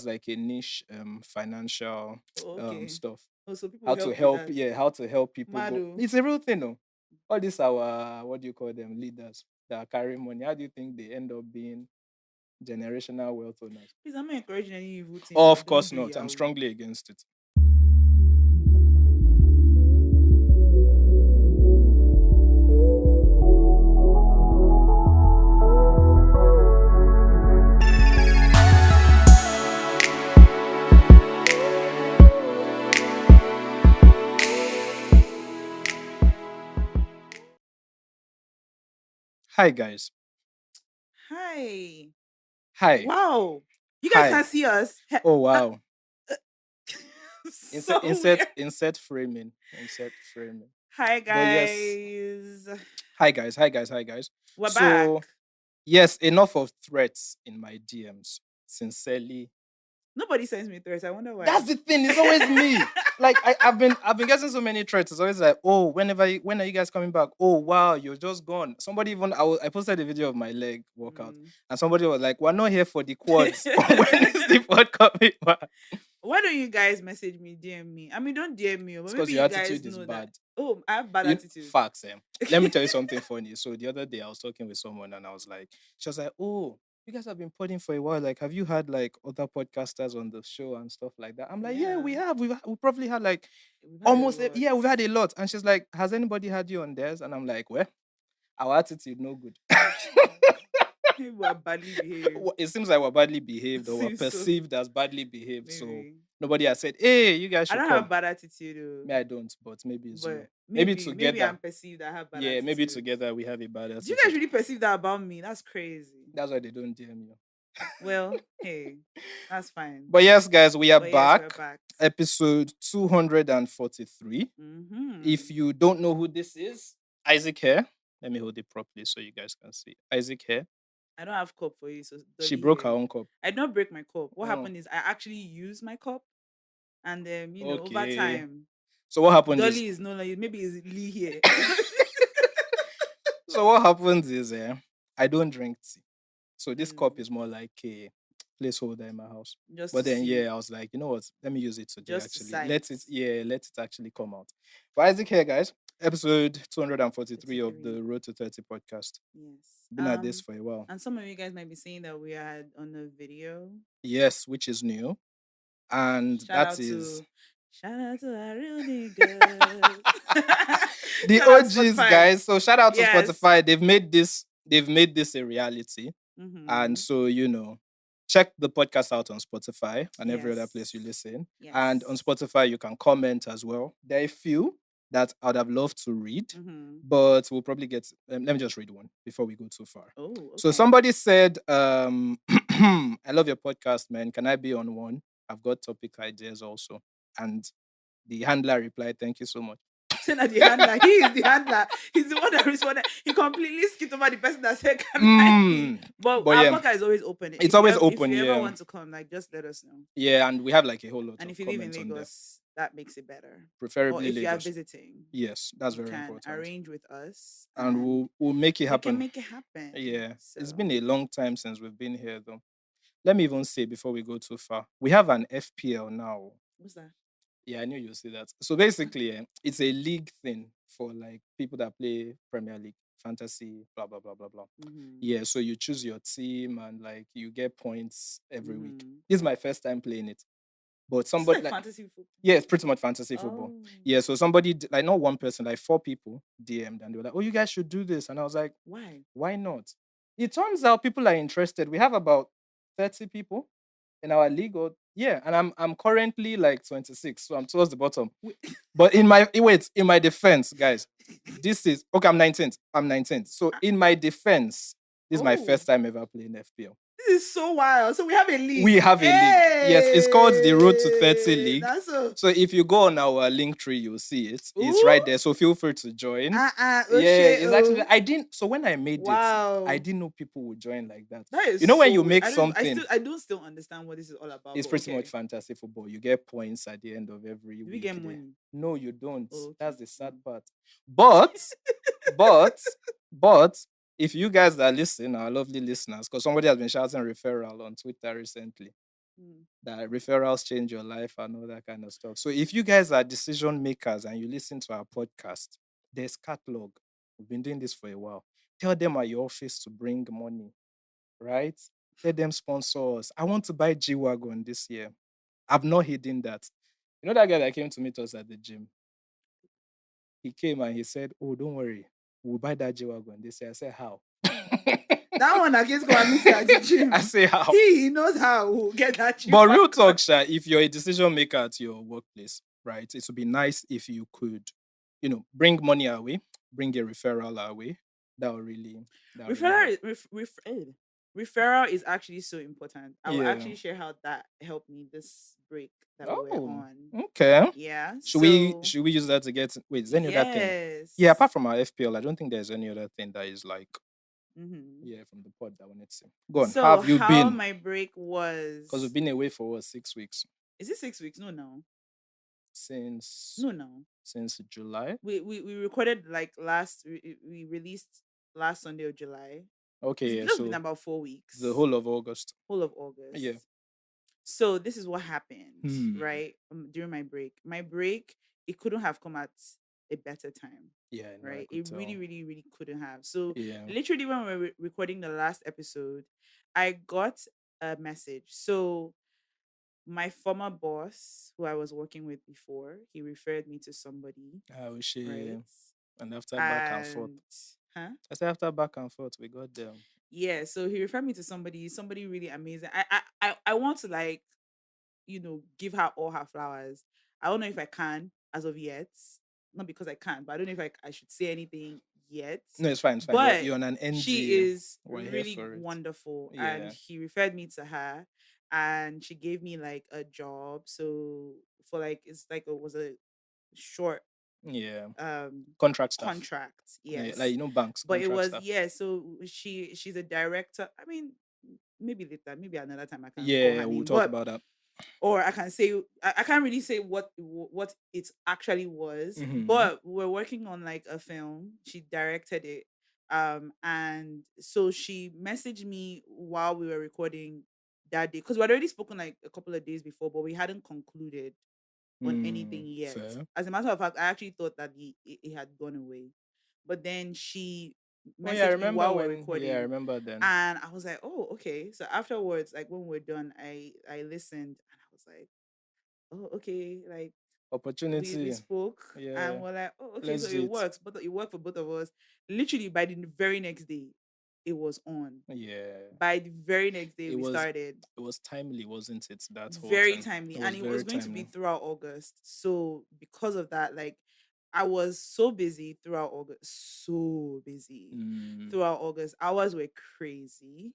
like a niche financial Okay. stuff. Oh, so people How will to help with help, that. yeah, how to help people. But Mado. it's a real thing, no. All these our what do you call them leaders that are carrying money. How do you think they end up being generational wealth owners? Please, I'm not encouraging any evil thing. Oh, Oh, of don't course do it, not. I'm Yahoo. strongly against it. Hi guys. Hi. Hi. Wow. You guys can Hi. see us. Oh wow. Insert So insert weird. insert framing. Insert framing. Hi, But yes. guys. Hi guys. Hi guys. Hi guys. We're back. So yes, enough of threats in my DMs. Sincerely. Nobody sends me threats. I wonder That's why. the thing. It's always me. Like I've been getting so many threats. It's always like, oh, when are you guys coming back? Oh wow, you're just gone. Somebody even I posted a video of my leg workout, Mm. and somebody was like, we're not here for the quads. When is the quad coming back? Why don't you guys message me, DM me? I mean, don't DM me, but It's because maybe your you guys attitude is know that. bad. Oh, I have bad attitude. Facts, Let me tell you something funny. So the other day I was talking with someone and I was like, she was like, oh, you guys have been putting for a while. Like, have you had like other podcasters on the show and stuff like that? I'm like, yeah, Yeah, we have. We probably had like we've had a almost, lot. yeah, we've had a lot. And she's like, has anybody had you on theirs? And I'm like, well, our attitude no good. We're badly behaved. It seems like we're badly behaved or we're Seems so. perceived as badly behaved. So Maybe. nobody has said, hey, you guys I should don't have come. bad attitude though. Me, I don't, but maybe it's you. But Maybe maybe together. I'm perceived I have bad Yeah, maybe attitude. together we have a bad Do you guys attitude. really perceive that about me? That's crazy. That's why they don't DM you. Well, hey, that's fine. But yes, guys, we are But yes, we're back. back. Episode 243. If Mm-hmm. you don't know who this is, Isaac here. Let me hold it properly so you guys can see. Isaac here. I don't have cup for you, so She Dolly broke her here. own cup. I don't break my cup. What Oh, happened is I actually used my cup, and over okay. time, So what happened is Dolly is no longer. Maybe it's Lee here. so what happens is I don't drink tea. So this cup Mm, is more like a placeholder in my house. just But to then see, I was like, you know what? Let me use it today just to actually. sight. Let it actually come out. But Isaac here, guys. Episode 243 of 33. the Road to 30 podcast. Yes. Been at this for a while. And some of you guys might be saying that we are on a video. Yes, which is new. And Shout that out is to shout out to our real niggas. the Shout out OGs, Spotify. guys. So shout out to Yes. Spotify. They've made this a reality. And Mm-hmm. so, check the podcast out on Spotify and every other place you Yes. listen. And on Yes. Spotify, you can comment as well. There are a few that I would have loved to read, Mm-hmm. but we'll probably get. Let me just read one before we go too far. Oh, So okay. somebody said, I love your podcast, man. Can I be on one? I've got topic ideas also. And the handler replied, thank you so much. Saying that the handler, he is the handler. He's the one that responded. He completely skipped over the person that said, "Can I be?" But But our yeah, podcast is always open. it's If you always ever, if open, you ever yeah. want to come, like just let us know. Yeah, and we have like a whole lot And of if you live in comments on there. Lagos, that makes it better. Or Preferably if you are Lagos. visiting, Yes, that's you very can important. arrange with us, And and we'll make it we can happen. make it happen. Yeah. So It's been a long time since we've been here though. Let me even say before we go too far. We have an FPL now. what's that? Yeah, I knew you'll say that. So basically, it's a league thing for like people that play Premier League, fantasy, blah blah blah blah blah. Mm-hmm. Yeah, so you choose your team and like you get points every week. Mm-hmm. This is my first time playing it. But It's somebody like like fantasy football. yeah, it's pretty much fantasy football. Oh, Yeah, so somebody like not one person, like 4 people DM'd and they were like, "Oh, you guys should do this," and I was like, why? "Why not?" It turns out people are interested. We have about 30 people in our league. Or, yeah, and I'm currently like 26, so I'm towards the bottom. But in my defense, guys, this is okay. I'm 19th. I'm 19th. So in my defense, this is my Oh, first time ever playing FPL. this is so wild. So we have a league. We have a league. Yes, it's called the Road to 30 League. That's so. So if you go on our link tree, you'll see it. It's Ooh. right there. So feel free to join. Oh Yeah, shit, it's oh. actually I didn't. So when I made Wow. it, I didn't know people would join like that. That is You know when so you weird. make I don't, something, I don't still understand what this is all about. it's but pretty okay. much fantasy football. You get points at the end of every Do we week. get there. money? No, you don't. Oh, okay. That's the sad part. But if you guys that listen, our lovely listeners, because somebody has been shouting referral on Twitter recently. that referrals change your life and all that kind of stuff. So if you guys are decision makers and you listen to our podcast, there's catalog. We've been doing this for a while. Tell them at your office to bring money, right? Let them sponsor us. I want to buy G Wagon this year. I've not hidden that. You know that guy that came to meet us at the gym? He came and he said, "Oh, don't worry. We'll buy that G Wagon this year." I said, "How?" That one against go and meet you at the gym. I say, "How?" He knows how to get that gym. But real talk, Sha, if you're a decision maker at your workplace, right, it would be nice if you could, bring money our way, bring a referral our way. That would really Referral help. referral is actually so important. I will Yeah. actually share how that helped me this break that we were Oh, on. okay. Yeah. Should we use that to get wait, is there any other thing? Yes. Yeah, apart from our FPL, I don't think there's any other thing that is like Mm-hmm. from the pod that I wanted to say. Go on. So How have you been? my break was Because we've been away for what, 6 weeks? Is it 6 weeks? No. Since No. Since July. We recorded like we released last Sunday of July. Okay, It's just been about 4 weeks. the whole of August. Yeah. So this is what happened, Hmm. right? During my break. My break, it couldn't have come at a better time. Yeah, I know, I right? could It tell. really, really, really couldn't have. So Yeah. literally when we were recording the last episode, I got a message. So my former boss, who I was working with before, he referred me to somebody. Oh shit. Right? And after back and forth. Huh? I said after back and forth, we got there. Yeah, so he referred me to somebody really amazing. I want to like, give her all her flowers. I don't know if I can as of yet. Not because I can't, but I don't know if I should say anything yet. No, it's fine. But you're on an NDA. she is We're really wonderful. Yeah. And he referred me to her and she gave me like a job. So for like it was a short contract stuff. Yes. Yeah, like banks. But it was stuff. So she's a director. I mean, maybe later, maybe another time I can Yeah, we'll talk about that. Or I can say I can't really say what it actually was, but we're working on like a film. She directed it, and so she messaged me while we were recording that day because we had already spoken like a couple of days before, but we hadn't concluded on anything yet. Fair. As a matter of fact, I actually thought that it had gone away, but then she messaged me while we're recording. Yeah, I remember then. And I was like, oh, okay. So afterwards, like when we're done, I listened and I was like, oh, okay, like opportunity. We spoke, and we're like, oh, okay, so it works, but it worked for both of us. Literally by the very next day, it was on. Yeah. By the very next day, we started. It was timely, wasn't it? That whole very time. Timely, and it was going to be throughout August. So because of that, like I was so busy throughout August, throughout August. Hours were crazy.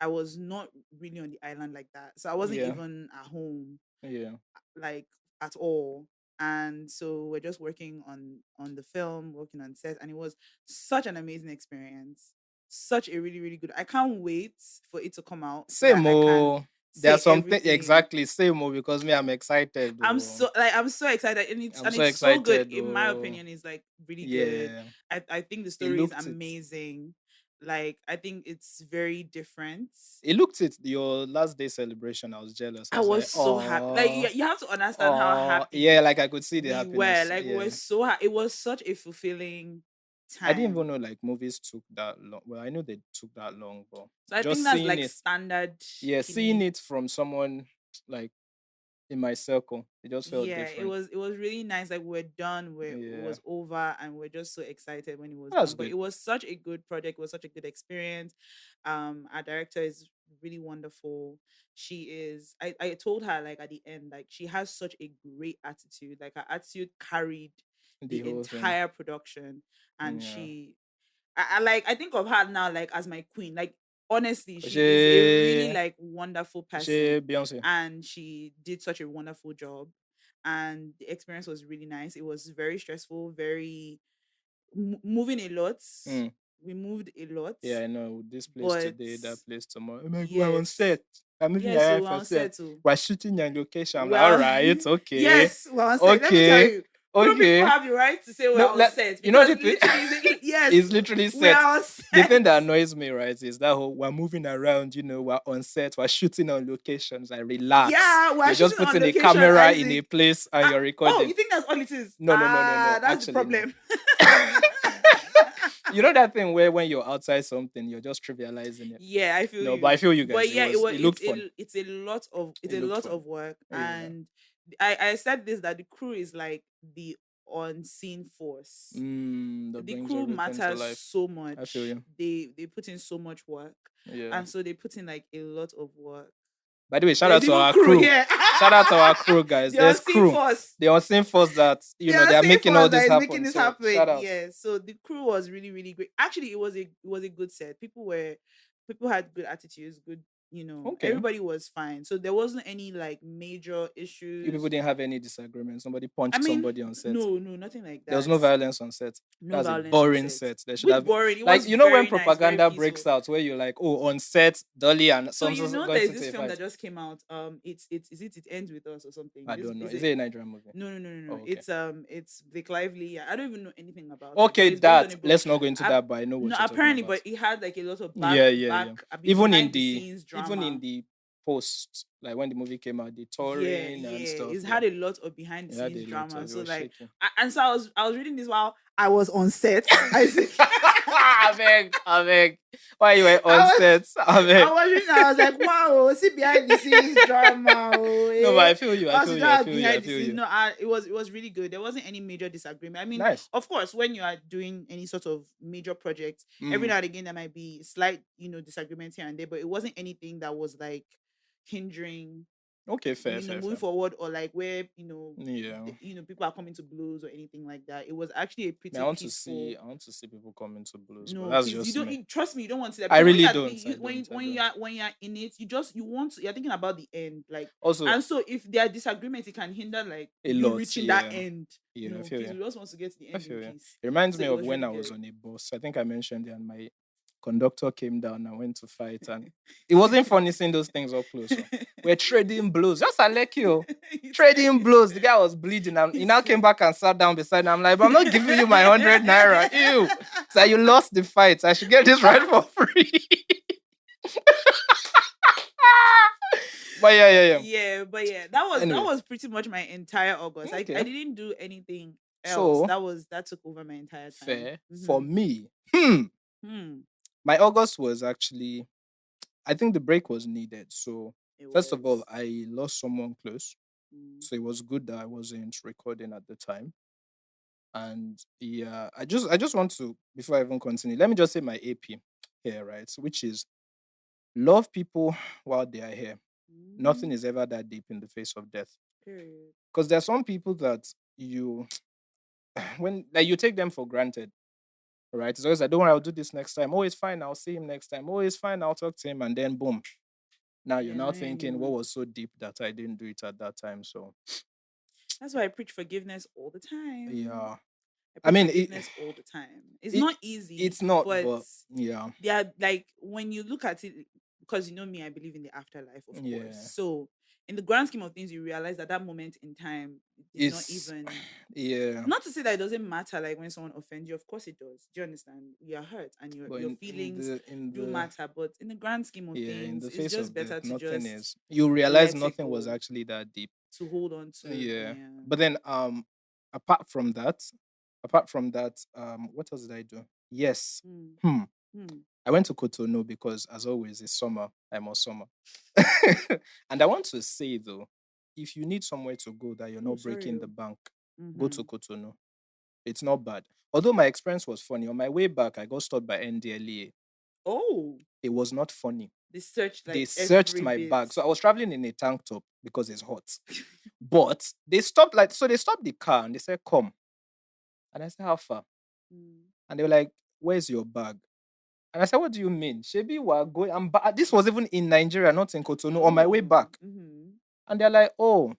I was not really on the island like that. So I wasn't even at home. Yeah. Like at all. And so we're just working on the film, working on set, and it was such an amazing experience. Such a really, really good. I can't wait for it to come out. Same more. There's something exactly same more because me, I'm excited. I'm so excited, and it's so good. In my opinion, it's like really good. I think the story is amazing. Like I think it's very different. It looked it your last day celebration. I was jealous. I was so happy. Like you have to understand how happy. Yeah, like I could see the happiness. We were so happy. It was such a fulfilling time. I didn't even know like movies took that long. Well, I know they took that long, but so I think that's like standard. Yeah, seeing it from someone like in my circle, it just felt different. It was really nice. Like we're done, it was over, and we're just so excited when it was done. But it was such a good project. It was such a good experience. Our director is really wonderful. She is. I told her like at the end, like she has such a great attitude. Like her attitude carried the entire production, and I think of her now like as my queen. Like honestly, she is a really like wonderful person, and she did such a wonderful job, and the experience was really nice. It was very stressful, very moving a lot. We moved a lot. Yeah, I know. This place today, that place tomorrow. Oh my God, we're on set. I'm moving for set. We're shooting your location. I'm like, all right, okay. Yes, we're on set. Let me tell you, Crew people Okay. have the right to say we're No, on set you know because the thing. yes, It's literally we set. are on The set. thing that annoys me, right, is that whole we're moving around, we're on set, we're shooting on locations. I relax. Yeah, we're You're just shooting on putting a location, camera in a Isaac. place and you're Oh, recording. you think that's all it is? No, no, no, no, no. That's the Actually, no. problem. You know that thing where when you're outside something, you're just trivializing it. Yeah, I feel No, but you. I feel you But guys. yeah, It looked fun. it's a lot of It looked fun. work, Yeah. and I said this that the crew is like the unseen force. That The brings crew everything to matters life. so I feel much. you. They put in so much work, Yeah. and so they put in like a lot of work. By the way, shout out There's to even our crew crew. here. Shout out to our crew, guys. The There's unseen crew. force. The unseen force that The they are unseen making all force this that is making happen. this So happen. shout out. Yeah. So the crew was really, really great. Actually, it was a good set. People had good attitudes, good, Okay. everybody was fine. So there wasn't any like major You people issues. didn't have any disagreements. Somebody I punched mean, somebody on set. no, nothing like There was that. no violence on set. No That's a violence on boring set. set. There should Which have been boring. It like was when very nice, very propaganda peaceful. breaks out where you're like, oh, on set, Dolly and So going there's to this a film fight. that just came out. It ends with us or something. I don't know. Is it a Nigerian movie? No, Oh, no. okay. It's Blake Lively. I don't even know anything about it. Okay, But it's based on a book. let's not go into that, but I know No, what you're talking apparently, about. but it had like a lot of Yeah. Even in behind the the scenes drama. even in the post, like when the movie came out, the touring and stuff. It's had a lot of behind the It had scenes a lot drama. of- it So was like, shaky. and so I was reading this while I was on set. I beg. Why you were I on was- set? I beg. I was reading. I was like, wow, see behind the scenes drama. No, but I feel you. I feel you. I feel you. I Behind the feel scenes. you. No, it was really good. There wasn't any major disagreement. I mean, Nice. of course, when you are doing any sort of major project, every now and again there might be slight, disagreements here and there, but it wasn't anything that was like hindering Okay, fair. moving forward, or like where Yeah. people are coming to blows or anything like that. It was actually a pretty I want peaceful. I want to see people come into blues. No, but that's please, just you don't. me. Trust me, you don't want to see that. I Because really when don't. you're- when you're in it, you want to. You're thinking about the end, like. Also, And so, if there are disagreements, it can hinder like A you lot, reaching yeah. that end. Yeah, I feel Please, you. we just want to get to the I end feel in you. peace. It reminds So me it of was when really I was good. on a bus. I think I mentioned it, and my conductor came down and went to fight, and it wasn't funny seeing those things up close. So. We're trading blows. Just I like you. Trading blows. The guy was bleeding, and he now came back and sat down beside me. I'm like, but I'm not giving you my 100 naira. Ew. So you lost the fight. I should get this right for free. But yeah. Yeah, but yeah, that Anyway. was pretty much my entire August. Okay. I didn't do anything else. So, That took over my entire time. fair. Mhm. For me, Hmm. my August was actually, I think the break was needed. So, It first of all, was. I lost someone close. Mm. So it was good that I wasn't recording at the time. And yeah, I just want to, before I even continue, let me just say my AP here, right? Which is love people while they are here. Nothing Mm. is ever that deep in the face of death. Period. Because there are some people that you when like you take them for granted. Right? It's always like, don't worry, I'll do this next time. Oh, it's fine, I'll see him next time. Oh, it's fine, I'll talk to him, and then boom. Now you're Yeah, now no thinking what anymore. was so deep that I didn't do it at that time. So That's why I preach forgiveness all the time. yeah. I mean, preach forgiveness all the time. It's it- not easy. It's not, but but yeah. they are like, when you look at it, because you know me, I believe in the afterlife, of Yeah. course. So in the grand scheme of things, you realize that moment in time is not It's even. yeah. Not to say that it doesn't matter, like when someone offends you. Of course it does. Do you understand? You are hurt, and your But your in feelings the matter. But in the grand scheme of yeah, in things, the it's face just of better death, to nothing just is. You realize let it nothing was go, actually that deep. to hold on to. Yeah. But then apart from that, what else did I do? Yes. Mm. I went to Cotonou because, as always, it's summer. I'm on summer. And I want to say, though, if you need somewhere to go that you're Oh, not breaking sorry. the bank, go to Mhm. Cotonou. It's not bad. Although my experience was funny. On my way back, I got stopped by NDLEA. Oh, It was not funny. they searched They like searched every my bit. bag. So I was traveling in a tank top because it's hot. But they stopped they stopped the car and they said, come. And I said, how far? Mm. And they were like, where's your bag? And I said, what do you mean? Shebi, we're going. This was even in Nigeria, not in Cotonou, on my way back. Mhm. And they're like, oh,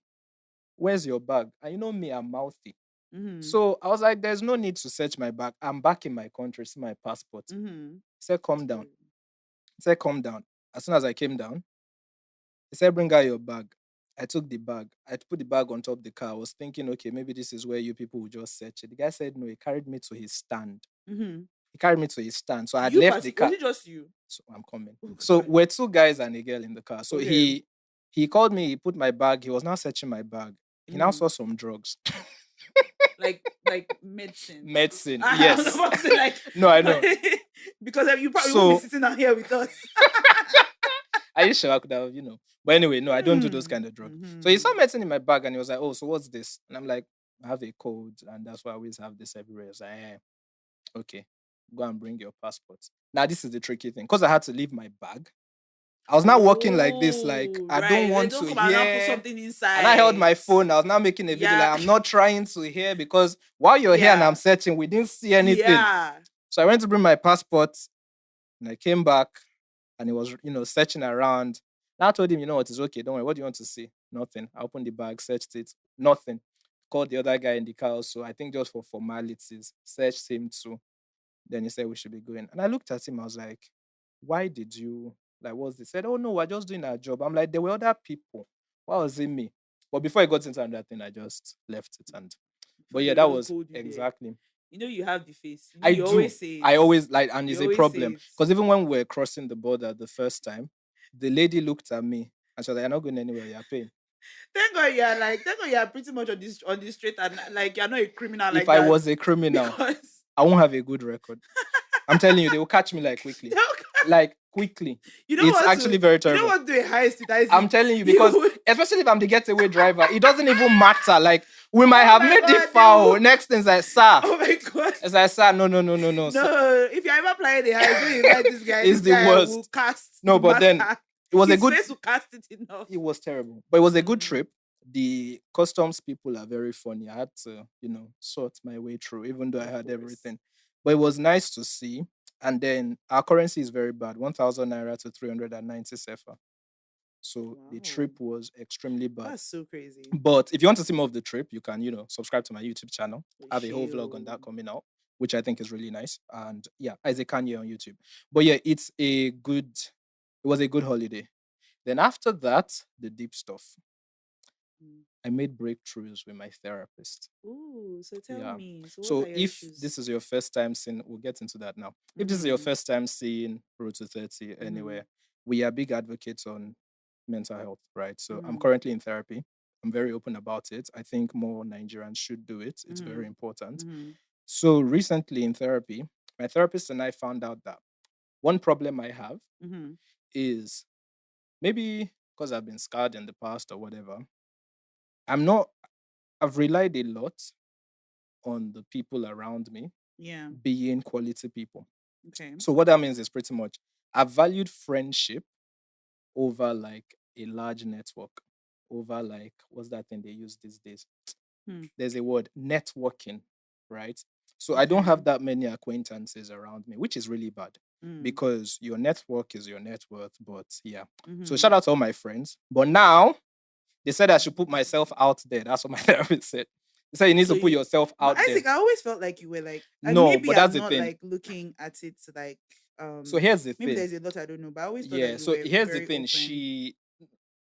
where's your bag? And you know me, I'm mouthy. Mhm. So I was like, there's no need to search my bag. I'm back in my country, see my passport. Mhm. He said, calm down. Sorry. He said, calm down. As soon as I came down, he said, bring out your bag. I took the bag. I put the bag on top of the car. I was thinking, okay, maybe this is where you people will just search it. The guy said no. He carried me to his stand. Mm-hmm. He carried me to his stand. So I had You left the was car. it just you? So I'm coming. Oh So God. we're two guys and a girl in the car. So Okay. he called me. He put my bag. He was now searching my bag. He now Mm. saw some drugs. Like medicine. Medicine. I was Yes. about to say like No, I know. because you probably won't be So sitting down here with us. are you sure I could have, But anyway, no, I don't do those Hmm. kind of drugs. So he Mm-hmm. saw medicine in my bag and he was like, oh, so what's this? And I'm like, I have a code and that's why I always have this everywhere. I was like, okay, go and bring your passport. Now, this is the tricky thing. Because I had to leave my bag. I was now walking like this, like, Oh, I don't right. They want to don't come out and put hear. something And I held inside. my phone. I was now making a video like, Yeah. I'm not trying to hear because while you're here and I'm Yeah. searching, we didn't see anything. Yeah. So I went to bring my passport and I came back and he was, searching around. And I told him, you know what, it's okay. Don't worry. What do you want to see? Nothing. I opened the bag, searched it. Nothing. Called the other guy in the car also. I think just for formalities. Searched him too. Then he said we should be going. And I looked at him. I was like, why did you, like, what's this? He said, oh no, we're just doing our job. I'm like, there were other people. Why was it me? But before I got into another thing, I just left it. And but Before yeah, they that don't was hold you there. exactly. You have the face. I You do. always say it. I always like, and You it's a always say problem it. because even when we were crossing the border the first time, the lady looked at me and she was like, "You're not going anywhere. You're paying." Thank God you're pretty much on this street and like you're not a criminal If like I that. was a criminal, Because I won't have a good record. I'm telling you, they will catch me like quickly, like quickly. you know It's what actually to very you know terrible. what to do a heist with I'm Isaac. telling you because You especially if I'm the getaway driver, it doesn't even matter. Like we might oh have my made the god, they foul. will Next thing is like, sir. oh my god. It's like, sir, no, no, no, no, no. Sir. No, if you're ever playing the heist, don't invite It's this the guy will worst. cast No, the but then matter. it was a His good face will cast it enough. it was terrible, but it was a good Mm, trip. The customs people are very funny. I had to, sort my way through, even though I of had course. everything. But it was nice to see. And then our currency is very bad, 1,000 naira to 390 sefa. So the Wow. trip was extremely bad. That's so crazy. But if you want to see more of the trip, you can, subscribe to my YouTube channel. I have a whole vlog on Shield. that coming out, which I think is really nice. And yeah, Isaac Kanye on YouTube. But yeah, it was a good holiday. Then after that, the deep stuff. Mm. I made breakthroughs with my therapist. Ooh, so tell Yeah. me. So what So are your if issues? this is your first time seeing, we'll get into that now. If this is your Mm-hmm. first time seeing Road to 30 Mm-hmm. anywhere, we are big advocates on mental health, right? So I'm Mm-hmm. currently in therapy. I'm very open about it. I think more Nigerians should do it. It's Mm-hmm. very important. Mm-hmm. So recently in therapy, my therapist and I found out that one problem I have Mm-hmm. is maybe because I've been scarred in the past or whatever, I'm not, I've relied a lot on the people around me Yeah. being quality people. Okay. So what that means is pretty much I've valued friendship over like a large network, over like what's that thing they use these days? Hmm. There's a word, networking, right? So I don't Okay. have that many acquaintances around me, which is really bad Mm. because your network is your net worth. But yeah. So Mm-hmm. shout out to all my friends. But now they said I should put myself out there. That's what my therapist said. He said you need So to put you yourself but out there. Isaac, I always felt like you were like No, maybe but that's I'm the not thing. like looking at it like So here's the maybe thing. there's a lot I don't know, but I always thought that Yeah. you So were here's the very thing. open.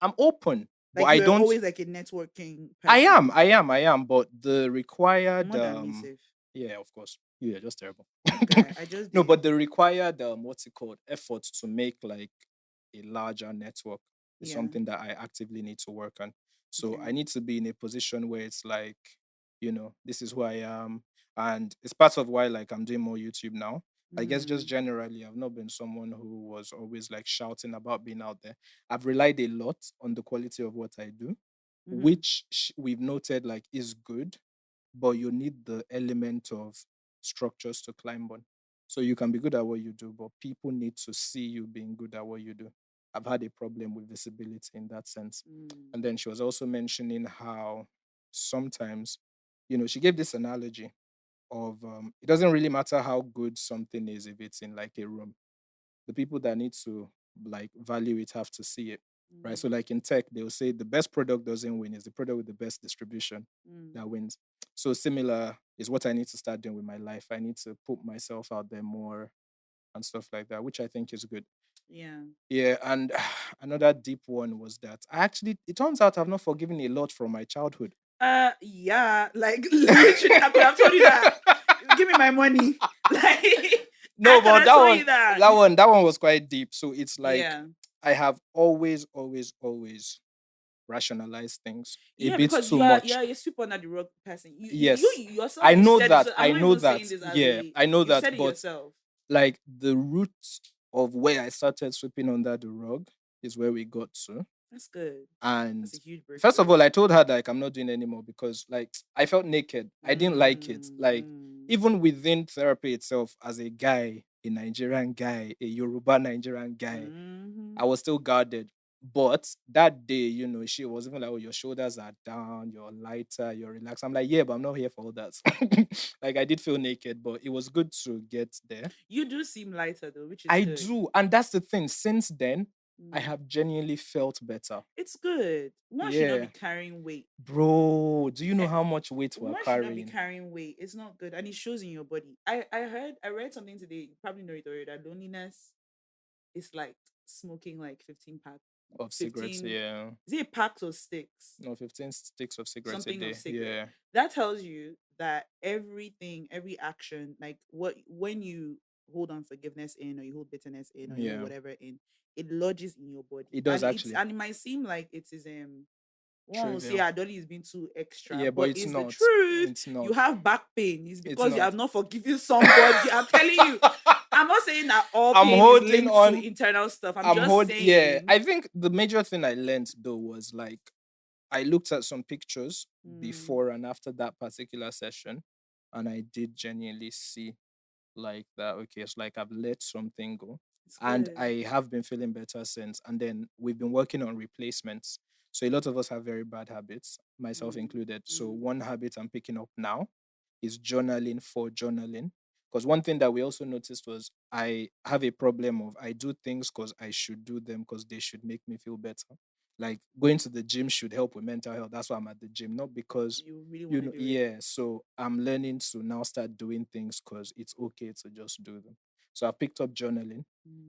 I'm open, but Like I you were don't. always like a networking I am, person. I am, I am. But the required, More than me, safe. yeah, of course, you're just terrible. Guy, I just No, did. but the required, what's it called, effort to make like a larger network is Yeah. something that I actively need to work on. So Okay. I need to be in a position where it's like, this is who I am, and it's part of why like I'm doing more YouTube now. I guess just Mm. generally, I've not been someone who was always like shouting about being out there. I've relied a lot on the quality of what I do, Mm-hmm. which we've noted like is good, but you need the element of structures to climb on. So you can be good at what you do, but people need to see you being good at what you do. I've had a problem with visibility in that sense. Mm. And then she was also mentioning how sometimes, she gave this analogy of it doesn't really matter how good something is if it's in like a room. The people that need to like value it have to see it, right? So Mm. like in tech they'll say the best product doesn't win, it's the product with the best distribution Mm. that wins. So similar is what I need to start doing with my life. I need to put myself out there more and stuff like that, which I think is good. Yeah. Yeah, and another deep one was that I actually, it turns out I've not forgiven a lot from my childhood. Yeah, like literally, I could have told you that. Give me my money. Like, I No, could but have told you that. that one was quite deep. So it's like Yeah. I have always, always, always rationalized things a Yeah, bit because too much. you're super under the rock person. Yes, Yourself, I you know said it. that. So I'm I not know even saying that. this as Yeah, a, I know you've that. said it But yourself. like the roots of where I started sweeping under the rug is where we got to. That's good. And That's a huge first of breakthrough. all, I told her like I'm not doing anymore because like I felt naked. I didn't like it. Mm, Like mm, even within therapy itself, as a guy, a Nigerian guy, a Yoruba Nigerian guy, mm-hmm. I was still guarded. But that day, you know, she was even like, "Oh, your shoulders are down, you're lighter, you're relaxed." I'm like, "Yeah, but I'm not here for all that." Like I did feel naked, but it was good to get there. You do seem lighter though, which is I good. do, and that's the thing. Since then, I Mm. have genuinely felt better. It's good. One should not be Yeah. carrying weight. Bro, do you know Eh, how much weight we're one should not be carrying carrying weight. It's not good, and it shows in your body. I read something today. You probably know it already. That loneliness is like smoking like of cigarettes? 15. Yeah. Is it packs or sticks? No, 15 sticks of cigarettes a Something of day. cigarette. Yeah. That tells you that everything, every action, like what when you hold unforgiveness in, or you hold bitterness in, or you hold Yeah. whatever in, it lodges in your body, It does and actually. it might seem like it is one will say Trivial. Adoli is being too extra, Yeah, but but it's it's the not. truth. It's You not. have back pain. It's It's because you not. have not forgiven somebody. I'm telling you. I'm not saying that all I'm pain is holding linked to on. internal stuff. I'm I'm just holding. Yeah. saying. I think the major thing I learned though was like I looked at some pictures Mm, before and after that particular session, and I did genuinely see like that. Okay, it's like I've let something go, it's and good. I have been feeling better since. And then we've been working on replacements. So a lot of us have very bad habits, myself Mm, included. So mm, one habit I'm picking up now is journaling for journaling. Because one thing that we also noticed was I have a problem of I do things because I should do them because they should make me feel better. Like going to the gym should help with mental health. That's why I'm at the gym, not because you really you want to know, do it. yeah. So I'm learning to now start doing things because it's okay to just do them. So I picked up journaling.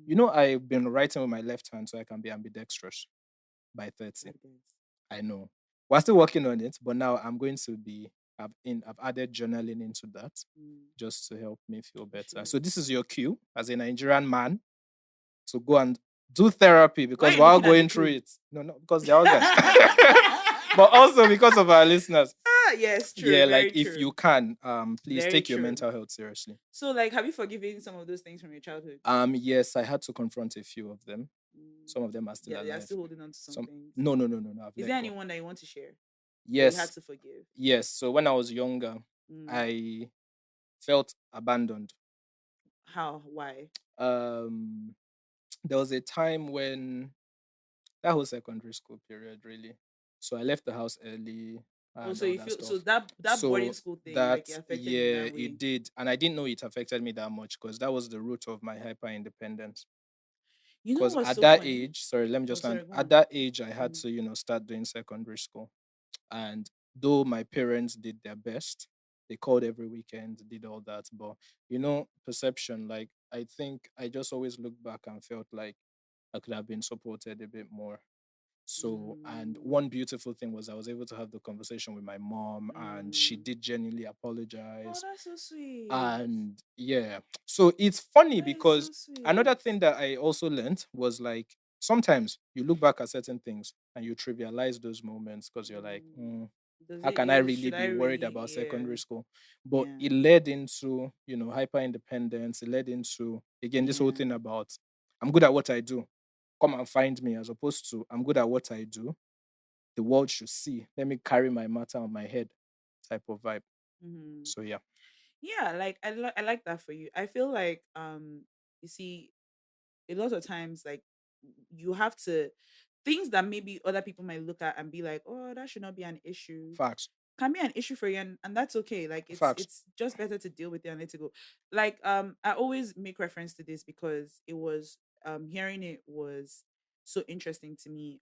You Mm, know, I've been writing with my left hand so I can be ambidextrous by 30. like this. I know. We're still working on it, but now I'm going to be I've added journaling into that Mm, just to help me feel you better. should. So this is your cue as a Nigerian man to go and do therapy Why are because you we're all looking at the going through two? it. No, no, because they're organs. But also because of our listeners. Yes, true. Yeah, like Very if true. you can, please Very take your true. mental health seriously. So, like, have you forgiven some of those things from your childhood? Yes, I had to confront a few of them. Mm, Some of them are still yeah, they are alive. still holding on to some Some things. no, no, no, no, no. I've Is let there go. anyone that you want to share that you had Yes, to forgive? yes. So when I was younger, Mm, I felt abandoned. how? Why? Um, there was a time when that whole secondary school period, really. So I left the house early Oh, and so all you that feel so stuff. that boarding So school thing, like, that, it affected you in yeah, that way. it did. And I didn't know it affected me that much because that was the root of my hyper independence. You know Because what's at so that funny? age, sorry, let me Oh, just land. sorry, go At on. that age, I had Mm, to, start doing secondary school. And though my parents did their best, they called every weekend, did all that. But, perception, like, I think I just always look back and felt like I could have been supported a bit more. So, and mm, one beautiful thing was I was able to have the conversation with my mom, and she mm. did genuinely Oh, apologize. that's so sweet. And yeah, so it's funny That is because so another sweet. thing that I also learned was like sometimes you look back at certain things and you trivialize those moments because you're like, Mm. Does how it? can I Is really should I be worried really? about Yeah, secondary school? But yeah, it led into, hyper independence. It led into, again, this whole yeah. thing about I'm good at what I do. Come and find me, as opposed to I'm good at what I do. The world should see. Let me carry my matter on my head type of vibe. Mm-hmm. So yeah. Yeah, like I like that for you. I feel like you see, a lot of times, like, you have to, things that maybe other people might look at and be like, oh, that should not be an issue, Facts. can be an issue for you, and that's okay. Like, Facts. it's just better to deal with it and let it go. Like, I always make reference to this because it was, hearing it was so interesting to me.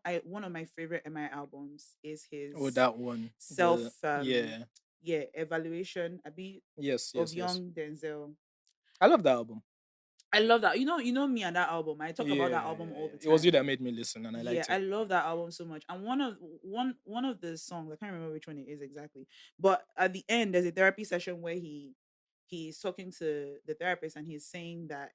I one of my favorite MI albums is Oh, his that one. self, The yeah. yeah, evaluation a bit Yes, of yes, yes. young Denzel. I love that album. I love that. You know me and that album. I talk about Yeah, that album all yeah. the It was you time. that made me listen, and I Yeah, liked I it. love that album so much. And one of the songs, I can't remember which one it is exactly, but at the end there's a therapy session where he's talking to the therapist and he's saying that,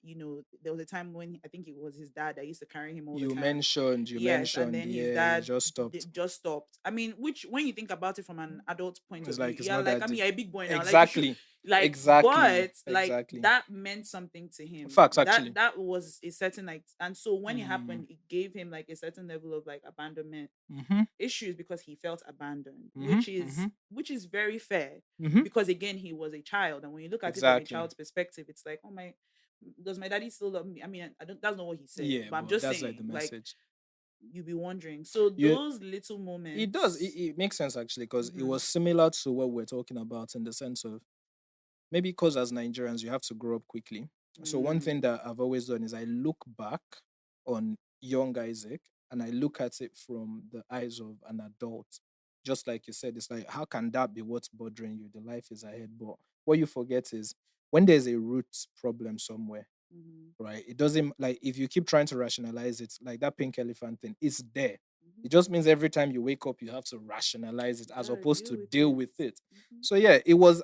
there was a time when I think it was his dad that used to carry him all the time. You Yes, and mentioned, then his yeah, you dad just stopped. just stopped. I mean, which when you think about it from an adult point It's of view, like it's you're not like, that I mean, deep. you're a big boy now, like you should, Exactly, like, exactly, but like exactly. that meant something to him. Facts, that actually. that was a certain, like, and so when it Mm. happened, it gave him like a certain level of like abandonment Mm-hmm. issues because he felt abandoned, Mm-hmm. which is very fair, Mm-hmm. because again he was a child, and when you look at it from a Exactly. child's perspective, it's like, oh my, does my daddy still love me? I mean, I don't, that's not what he said, Yeah, but I'm but just that's like the saying, like, message. you be wondering. So You those little It does. moments. It makes sense actually because it Mhm, was similar to what we're talking about in the sense of maybe because as Nigerians you have to grow up quickly. So one thing mm, that I've always done is I look back on young Isaac and I look at it from the eyes of an adult. Just like you said, it's like how can that be what's bothering you? The life is ahead. But what you forget is when there's a root problem somewhere, mhm, right? It doesn't like if you keep trying to rationalize it, like that pink elephant thing, it's there. mhm. It just means every time you wake up, you have to rationalize it You as gotta opposed deal to with deal it. with it. Mhm. So yeah, it was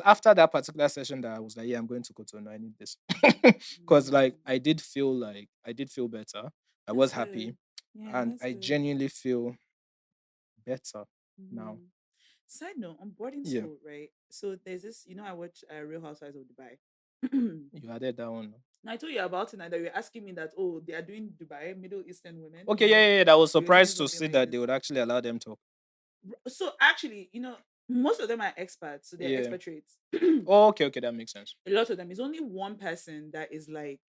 after that particular session that I was like, yeah, I'm going to Cotonou. I need this. Because Mm. like I did feel better. I That's was happy good. Yeah, and that's I good. genuinely feel better now. Mhm. Side note, on boarding Yeah, school, right? So there's this, I watch Real Housewives of Dubai. you added that one. Now I told you about it, and that you were asking me that, oh, they are doing Dubai, Middle Eastern women, Okay, yeah, yeah, yeah. I was they were saying surprised to something see like that they this. would actually allow them to. So actually, most of them are expats, so they're Yeah. expatriates. Oh, okay, okay, that makes sense. A lot of them. It's only one person that is like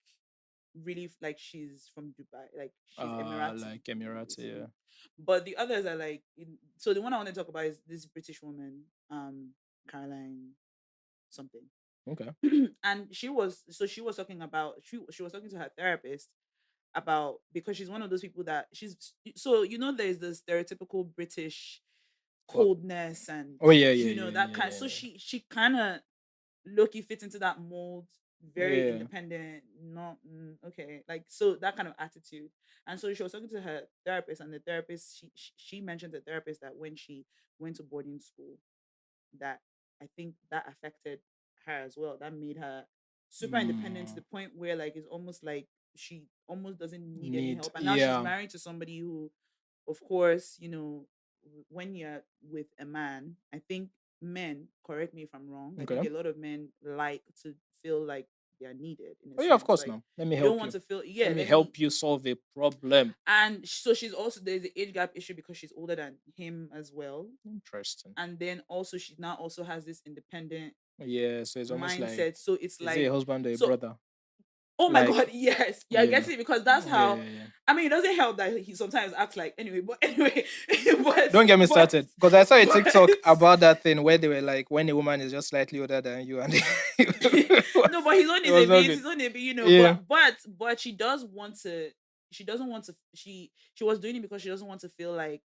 really like she's from Dubai, like she's Emirati, Like Emirati, you see yeah. me. But the others are like, so the one I want to talk about is this British woman, Caroline something. Okay. And she was talking about, she was talking to her therapist about, because she's one of those people that she's, so there's the stereotypical British Well, coldness and oh yeah, yeah, yeah, that yeah, kind, so yeah, she kind of Loki fits into that mold, yeah. very Yeah. independent, not okay, like, so that kind of attitude. And so she was talking to her therapist, and the therapist, she mentioned to the therapist that when she went to boarding school, that I think that affected her as well. That made her super independent to Mm, the point where, like, it's almost like she almost doesn't need any need, help. And now she's yeah. married to somebody who, of course, when you're with a man, I think men, correct me if I'm wrong, I think Okay. a lot of men like to feel like they're needed in a Oh yeah, of sense. course. Like, Now let me you don't help want you. to feel, Let yeah, me let help me. you solve a problem. And so she's also, there's the age gap issue because she's older than him as well. Interesting. And then also she now also has this independent Yeah, so it's almost like, mindset. So it's is it a like, husband or a so, brother? oh my Like, god, yes, yeah, I yeah, get it, because that's yeah, how. yeah, yeah. I mean, it doesn't help that he sometimes acts like, anyway, but anyway, but Don't get me but started because I saw a TikTok but about that thing where they were like, when a woman is just slightly older than you, and it no, but his own is a was not bit, good. his own a bit, Yeah, but she does want to, she doesn't want to, she was doing it because she doesn't want to feel like,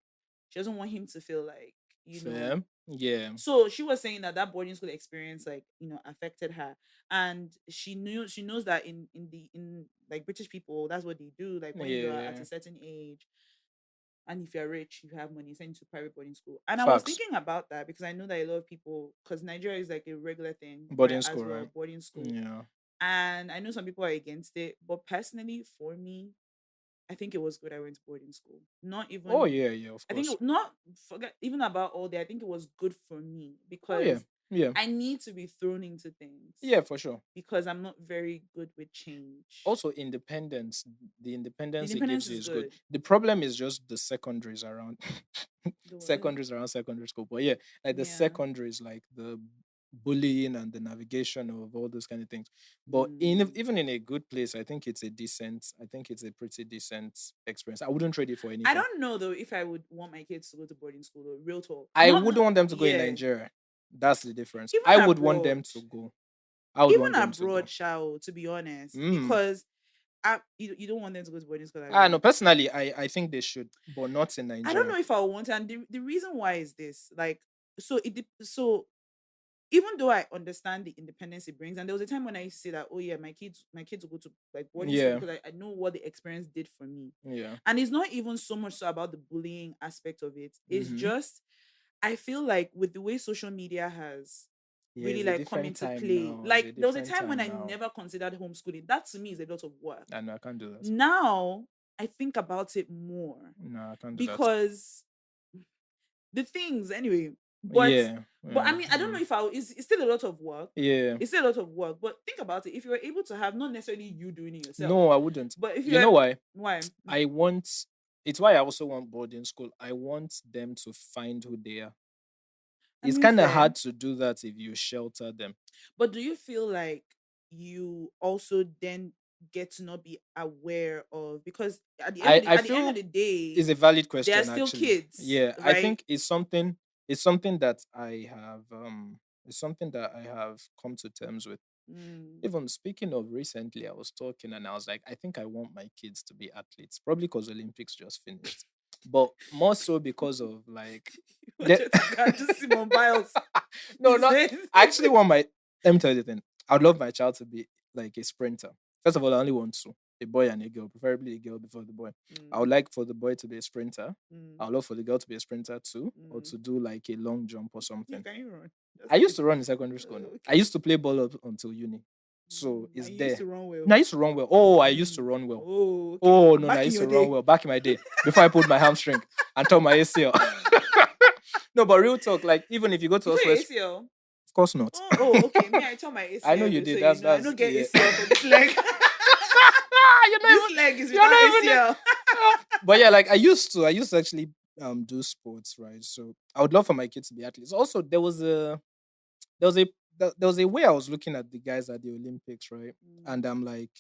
she doesn't want him to feel like, fair. Yeah, so she was saying that that boarding school experience, like, affected her. And she knows that in like British people, that's what they do, like when you're at yeah. a certain age, and if you're rich, you have money, send you to private boarding school. And I was Facts. thinking about that because I know that a lot of people, because Nigeria is like a regular thing, right, Boarding as school, well, right? boarding school. Yeah. And I know some people are against it, but personally, for me, I think it was good I went to boarding school. Not Oh even, yeah, yeah, of I think course. not forget even about all that. I think it was good for me Oh yeah, because yeah, I need to be thrown into things yeah, for sure. because I'm not very good with change. Also, independence. The The independence it independence gives you is is good. good. The problem is just the secondaries around The what? secondaries around secondary school. But yeah, like the Yeah. secondaries, like the bullying and the navigation of all those kind of things. But Mm. even in a good place, I think it's a pretty decent experience. I wouldn't trade it for I anything. don't know though if I would want my kids to go to boarding school though. Real talk. I Not, wouldn't want them to go in yeah. Nigeria. That's the difference. Even I would want them abroad. to go. I would Even want them to abroad, go. shall, to be honest, Mm. because you don't want them to go to boarding school, Ah, no, Abby. personally, I think they should, but not in I don't Nigeria. know if I want to, and the reason why is this, like, so even though I understand the independence it brings, and there was a time when I used to say that, oh yeah, my kids will go to like boarding school Yeah. because I know what the experience did for me. Yeah. And it's not even so much so about the bullying aspect of it. It's Mm-hmm. just I feel like with the way social media has Yeah, really it's a like come different into time play, now. It's a like there was a different time when time I now. never considered homeschooling. That to me is a lot of work. I know I can't do that. Now I think about it more No, I can't do that. because the things anyway. But Yeah. but I Yeah. mean, I don't know if it's still a lot of work. Yeah. It's still a lot of work. But think about it. If you were able to have not necessarily you doing it yourself, No, I wouldn't. but if you You were know why? why? I want it's why I also want boarding school. I want them to find who they are. I It's mean kind of fair. hard to do that if you shelter them. But do you feel like you also then get to not be aware of, because at the end of I at the end of feel the day, is a valid they are question still actually. kids, Yeah, I right? think it's something that I have it's something that I have come to terms with. Mm. Even speaking of recently, I was talking and I was like, I think I want my kids to be athletes, probably because Olympics just finished, but more so because of like You the wanted to catch Simone Biles. no, He not said, I actually want my let me tell you the thing. I'd love my child to be like a sprinter. First of all, I only want two, a boy and a girl, preferably a girl before the boy. I mm, would like for the boy to be a sprinter. mm, I would love for the girl to be a sprinter too, or mm. to do like a long jump or Yeah, something. can you run? Just I tell used me. to run in secondary school now. I Okay. used to play ball up until uni. So And it's you used there. to run No, well. I used to run well. Oh, I used to Mm. run well. Oh, okay. Oh no, no, I Back in used your to run day. well back in my day before I pulled my hamstring and tore my ACL. No, but real talk, like even if you go to You us tell your West, ACL. of course not. Oh, okay. Me, I tell my I know ACL, you oh, so did. you That's know I that's don't get yeah. ACL for this leg. you're not This even leg is you're without not even ACL. but yeah, like I used to actually do sports, right? So I would love for my kids to be athletes. Also, there was a there was a way I was looking at the guys at the Olympics, right? And Mm, I'm like,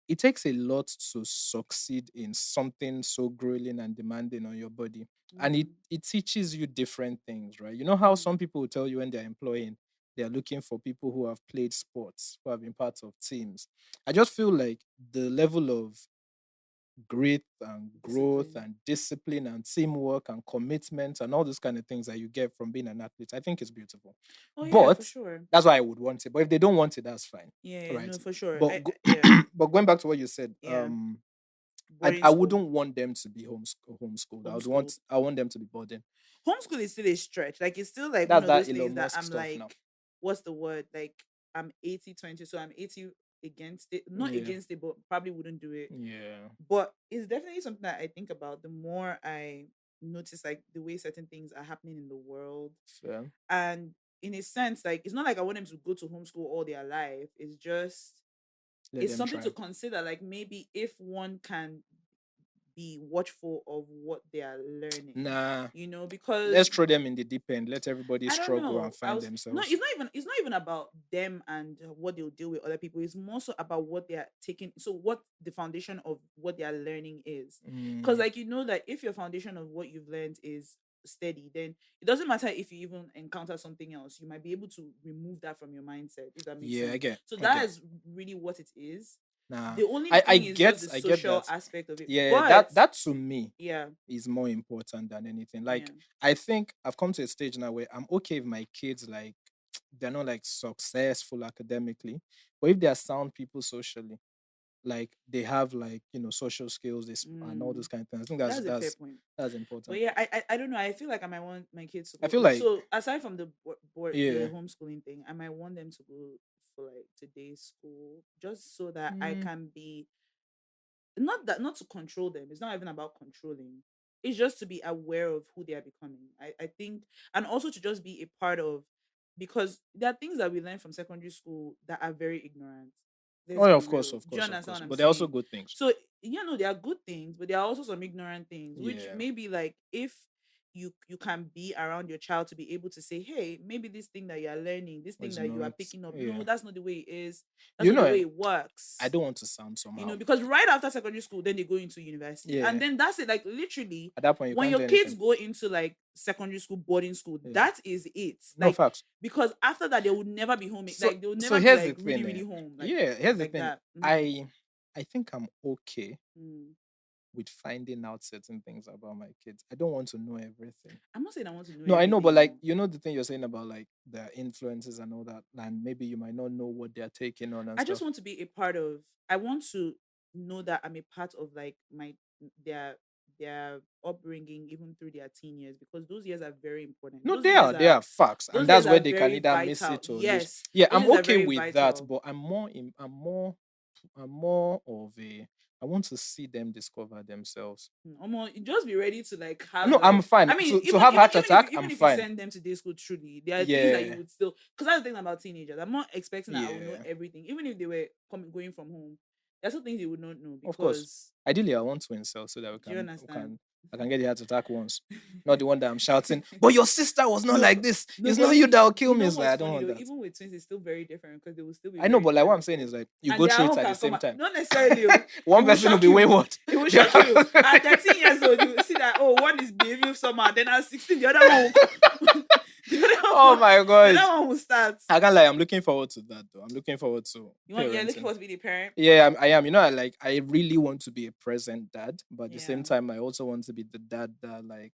it takes a lot to succeed in something so grueling and demanding on your body. And it, mm, it teaches you different things, right? You know how mm. some people will tell you when they're employing, they're looking for people who have played sports, who have been part of teams. I just feel like the level of grit and growth Discipline. and discipline and teamwork and commitment and all those kind of things that you get from being an athlete, I think is beautiful. Oh yeah, for But sure. that's why I would want it. But if they don't want it, that's fine. Yeah, Right. no, for sure. But Yeah, but going back to what you said, yeah. I, Boarding I school, wouldn't want them to be homeschooled. homeschooled. I want them to be boarding. Homeschool is still a stretch. Like it's still like one That's of that those things Elon that Musk I'm stuff now. like, what's the word? Like I'm 80-20, so I'm 80 against it. Not Yeah. against it, but probably wouldn't do it. Yeah. But it's definitely something that I think about the more I notice like the way certain things are happening in the world. Fair. And in a sense, like it's not like I want them to go to homeschool all their life. It's just Let it's them something to try. consider. Like maybe if one can be watchful of what they are learning, Nah. Let's because throw them in the deep end. Let everybody I don't struggle and know. I find was no. themselves. It's not even about them and what they'll deal with other people. It's more so about what they are taking. So what the foundation of what they are learning is, because Mm, like that if your foundation of what you've learned is steady, then it doesn't matter if you even encounter something else. You might be able to remove that from your mindset, if that makes yeah, I sense. get. So I that get. is really what it is. Nah. The only I thing is just the get social that. aspect of it. Yeah, But that to me yeah, is more important than anything. yeah. Like I think I've come to a stage now where I'm okay if my kids like they're not like successful academically, but if they are sound people socially, like they have like social skills, and all Mm. those kind of things. I think that's That's a fair that's point. that's But important. yeah, I don't know. I feel like I might want my kids to I go. feel like So aside from the the yeah. homeschooling thing, I might want them to go for like today's school, just so that I Mm, can be not to control them. It's not even about controlling. It's just to be aware of who they are becoming. I think, and also to just be a part of, because there are things that we learn from secondary school that are very ignorant. oh Let's yeah, be of course, real. of Do you course, of understand course. what I'm But they're also saying? good things. So there are good things, but there are also some ignorant things, which Yeah, maybe like if you can be around your child to be able to say, hey, maybe this thing that you are learning, this thing was that you are not. picking up, no, Yeah, that's not the way it is. That's you not the know, way it I works. don't want to sound somehow. Because right after secondary school, then they go into university. And Yeah, then that's it. Like literally, at that point you when can't your do kids anything. go into like secondary school, boarding school, Yeah, that is it. no Like, facts. because after that, they will never be home. So Like, they will so never be here's the like really, thing. really home. Yeah, here's the Like thing. that. I think I'm okay Mm, with with finding out certain things about my kids. I don't want to know everything. I'm not saying I want to know No, I know, but everything. like Oh. you know the thing you're saying about like the influences and all that, and maybe you might not know what they're taking on and I just stuff. want to be a part of. I want to know that I'm a part of like my their their upbringing even through their teen years, because those years are very important. No, they are facts, and Those years that's are where they can very either miss vital. it or lose. Yes, Yeah, those I'm years are okay very with that, vital. but I'm more of a. I want to see them discover themselves. You just be ready to like have No, I'm like. fine. I mean, To have heart attack, I'm even if you fine. send them to day school, truly, there are things that you Yeah, would still. Because that's the thing about teenagers. I'm not expecting that I will know yeah. everything, even if they were going from home. There's some things you would not know Of course. because. Ideally, I want twin cells so that Do you understand? I can get the heart attack once. Not the one that I'm shouting, but your sister was not No, like this. no, It's but not you that will kill you me. know It's like what's I don't funny want though? that. Even with twins, it's still very different because they will still be I know, very but like what I'm saying dependable. is like you And go their through own it at the can come same out. time. Not necessarily. Oh, One it will person will shock be you. wayward. It will The shock you. other- At 13 years old, you see that, oh, one is behaving somehow. Then at 16, the other one will oh my the god. other one will start. I can't lie, I'm looking forward to that though. I'm looking forward to You're looking parenting. forward to being a parent? Yeah, I am. You know, I really want to be a present dad, but at the Yeah. same time, I also want to be the dad that like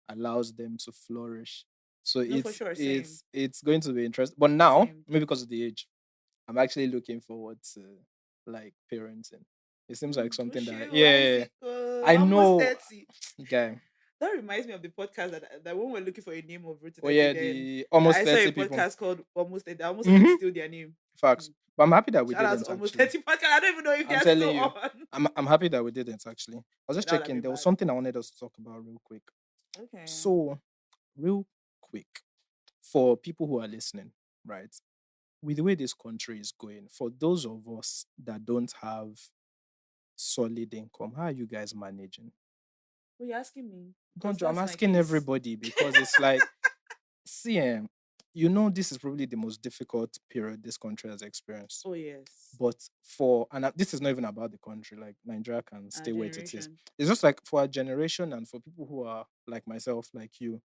allows them to flourish. So No, for sure. Same. it's going to be interesting. But now, Same. maybe because of the age, I'm actually looking forward to like parenting. It seems like something that yeah, I Almost know, 30. guy. That reminds me of the podcast that when we're looking for a name of Route to Oh 30, yeah, then the that almost I saw a 30 people. podcast called Almost 30. I almost wanted to Hmm. steal their name. Facts. But I'm happy that we Shout out to didn't Almost actually. 30 podcast. I don't even know if I'm they're telling still you, on. I'm happy that we didn't actually. I was just That would have checking. been There was bad. something I wanted us to talk about real quick. Okay. So, real quick, for people who are listening, right? With the way this country is going, for those of us that don't have solid income, how are you guys managing? Well, you're asking me because Don't you? I'm that's my asking case. everybody because it's like, see, you know, this is probably the most difficult period this country has experienced. Oh, yes. But this is not even about the country, like Nigeria can Our stay where it is. generation. It's just like for our generation and for people who are like myself, like you,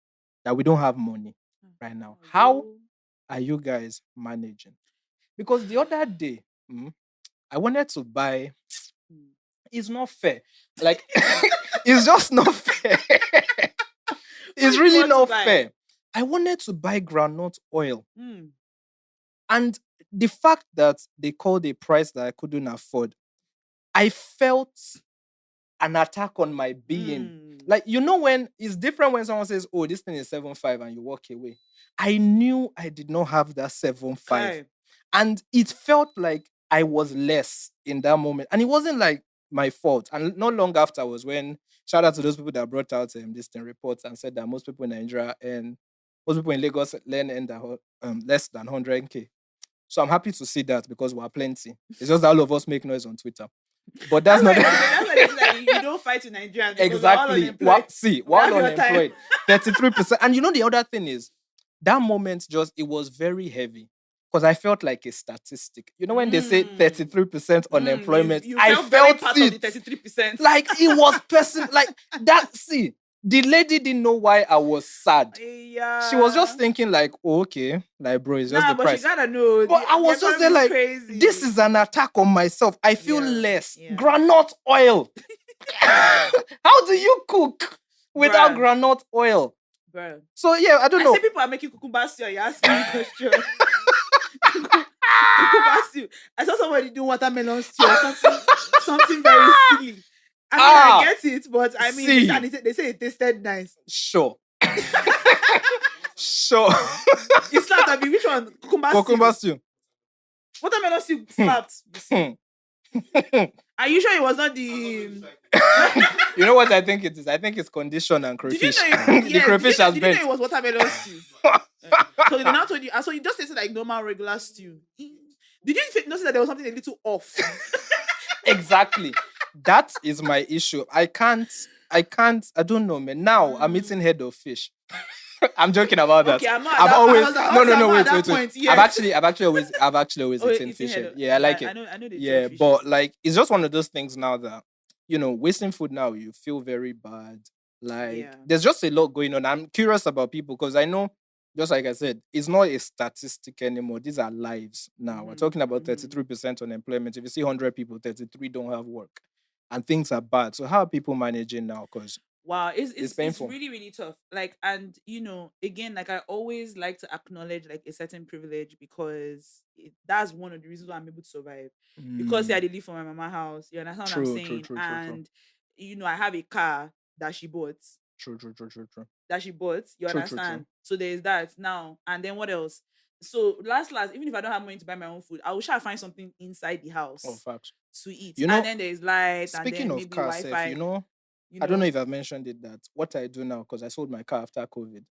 that we don't have money right now. Oh, How yo. are you guys managing? Because the other day, I wanted to buy. Hmm. It's not fair. Like, it's just not fair. What It's did you really want to not buy? fair. I wanted to buy groundnut oil. Hmm. And the fact that they called a price that I couldn't afford, I felt an attack on my being. Hmm. Like, you know, when it's different when someone says, oh, this thing is 7.5 and you walk away. I knew I did not have that 7.5. Okay. And it felt like I was less in that moment. And it wasn't like my fault. And not long afterwards, when shout out to those people that brought out this thing reports and said that most people in Nigeria and most people in Lagos less than 100K. So I'm happy to see that because we're plenty. It's just that all of us make noise on Twitter. But that's not That's why they say that you don't fight in Nigeria because we're all exactly. unemployed. We're all have your time. unemployed. 33%. And you know the other thing is that moment it was very heavy. Because I felt like a statistic. You know, when they say 33% unemployment, You I felt very felt part it. of the 33%. Like it was like that. See, the lady didn't know why I was sad. Yeah. She was just thinking like, oh, okay, like bro, it's just the but price. she gotta know. But I was just there like, crazy. this is an attack on myself. I feel Yeah, less. yeah. Granite oil. How do you cook without Bruh. granite oil? Bro. So yeah, I don't know. I say people are making cucumber stew. You're asking me a question. Cucumber stew. I saw somebody do watermelon stew or something very silly. I mean, I get it, but I mean, they say it tasted nice. Sure. Sure. It slapped. I mean, which one? Cucumber stew. Watermelon stew slapped. You see. Are you sure it was not the? You know what I think it is? I think it's condition and crayfish. Did you know the crayfish has did bent. You know it was watermelon stew? So they now told you. So you just tasted like normal regular stew. Did you notice that there was something a little off? Exactly. That is my issue. I don't know, man. Now I'm eating head of fish. I'm joking about that. Okay, I'm not. I've always wait. I've actually always eaten fish. Yeah, I like it. I know yeah, but like it's just one of those things now that wasting food now you feel very bad. Like there's just a lot going on. I'm curious about people because I know, just like I said, it's not a statistic anymore. These are lives now. We're talking about 33% unemployment. If you see 100 people, 33 don't have work. and things are bad. So how are people managing now? Because Wow, it's it's painful. really really tough. Like, and again, like I always like to acknowledge like a certain privilege because that's one of the reasons why I'm able to survive. Because yeah, I Mm, did live from my mama house. You understand what I'm true, true, saying? true, true, true, And I have a car true, true, true, true, true, that she bought. You true, true, true. understand? So there's that now. And then what else? So last, even if I don't have money to buy my own food, I will try to find something inside the Oh, house facts. to eat. You And know, then there's light, and speaking then of maybe car safe, Wi-Fi. You I don't know know. if I've mentioned it that what I do now, because I sold my car after COVID,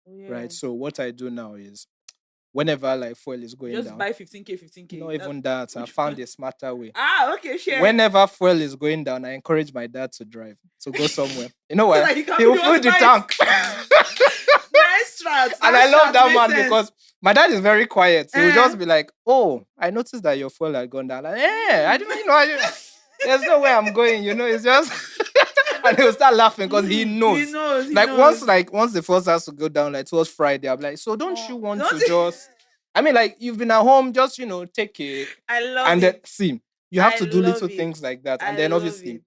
Oh yeah. right? So what I do now is whenever like fuel is You going just down, buy 15K, not 15K. even that, I Which found one? a smarter way. Okay, share. Whenever fuel is going down, I encourage my dad to drive to go somewhere. You know So why? that you can He be will the one fill to the buy it. tank. Nice strat. And That I love strat that makes man sense. because my dad is very quiet. He will Eh. just be like, "Oh, I noticed that your fuel had gone down." Like, yeah, I Mm. didn't, I didn't. There's no way I'm going. It's just, and he'll start laughing because he He knows. knows. He Like once the first has to go down, like towards Friday, I'm like, so don't you Oh, want don't to just? I mean, like you've been at home, just take it, I love and then it. see. You have I to do love little it. things like that, and I then love obviously it.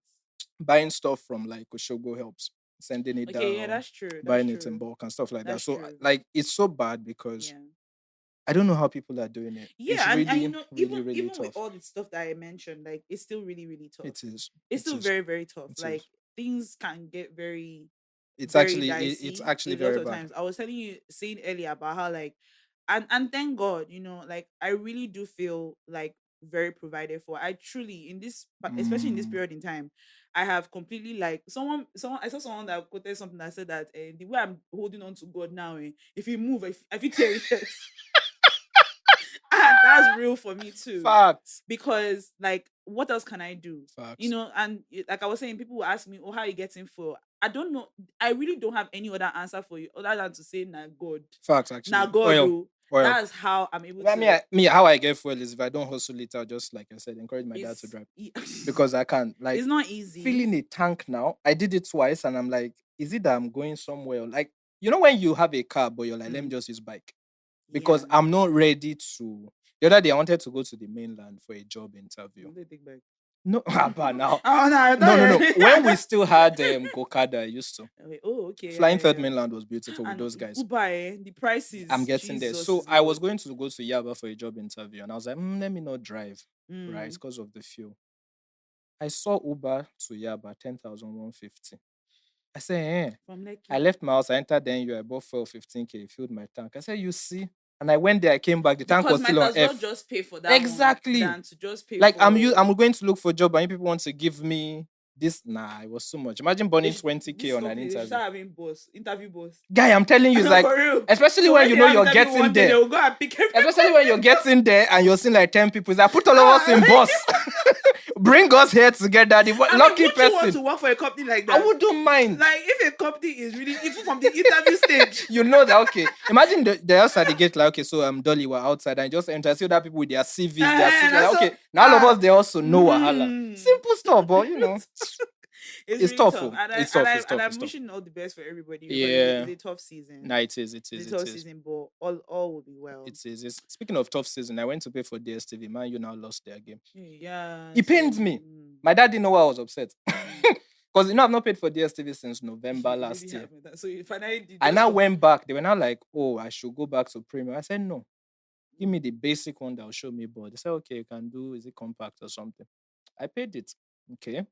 buying stuff from like Oshogo helps, sending it Okay, yeah, down, that's true. That's buying it in true. bulk and stuff like that. That's So true. like it's so bad because Yeah. I don't know how people are doing it. It's Yeah, and really, really, really even with tough. all the stuff that I mentioned, like it's still really, really tough. It is. It's It still is. very, very tough. It Like is. things can get very, It's very actually it's dicey actually a lot very of bad. times. I was saying earlier about how like, and thank God, like I really do feel like very provided for. I truly in this, but especially in this Mm. period in time, I have completely like someone I saw someone that quoted something that said that the way I'm holding on to God now, if he move, if he tear it, and that's real for me too, Facts. because like what else can I do? Facts. And like I was saying, people will ask me, oh, how are you getting for? I don't know. I really don't have any other answer for you other than to say nah god. Facts Nah actually. god Oil. oh. Oil. That's how I'm able I mean, to. me, how I get fuel is if I don't hustle it, I'll just like I said, encourage my dad to It's drive e- because I can't. Like it's not easy. filling a tank now. I did it twice, and I'm like, is it that I'm going somewhere? Like when you have a car, but you're like, let me Mm, just use bike because yeah. I'm not ready to. The other day, I wanted to go to the mainland for a job interview. Don't they take back? No, but now, Oh no, I no, no, no. When we thought still had Gokada, I used to. oh, okay, yeah, Flying yeah, Third yeah. Mainland was beautiful with And those guys. Uber, the I'm prices, getting there. Jesus So is I was Lord. going to go to Yaba for a job interview, and I was like, let me not drive, right? Mm, Because of the fuel. I saw Uber to Yaba 10,150. I said, eh. from I Lekki. left my house, I entered the NU, I bought fuel 15K, filled my tank. I said, you see? And I went there, I came back, the tank Because was still might on as well F. just pay for that one Exactly. than to just pay Like for I'm going to look for a job, and you people want to give me this. Nah, it was too much. Imagine burning 20K this on an company. They should interview. start having boss, interview boss. Guy, I'm telling you, it's No, like, for real. especially So when when you they know have you're interview getting one day, they there. will go and pick everybody. Especially when you're getting there and you're seeing like 10 people. It's like, put all of us in Ah, bus. Bring us here together. The I mean, lucky would you want person. to work for a company like I that? wouldn't mind. Like, if a company is really, even from the interview stage. You know that, okay. Imagine the outside the gate, like, okay, so Dolly, we're outside, and you just enter, see other people with their CVs, their And CVs. Like, also, okay, now all of us, they also know Wahala. mm, Simple stuff, but it's it's really tough. tough. Oh. And It's tough, it's tough, I'm it's tough. wishing all the best for everybody because Yeah. it's a tough season. No, it is, it It's is, a it tough is. season, but all will be well. It is. Speaking of tough season, I went to pay for DSTV. Man, you now lost their game. Yeah. It pains So me. My dad didn't know why I was upset. Because I've not paid for DSTV since November you really last year. have that. So you finally did I just now for went back. They were now like, oh, I should go back to premium. I said, no, give me mm, the basic one that will show me board. They said, okay, you can do, is it compact or something? I paid it. Okay.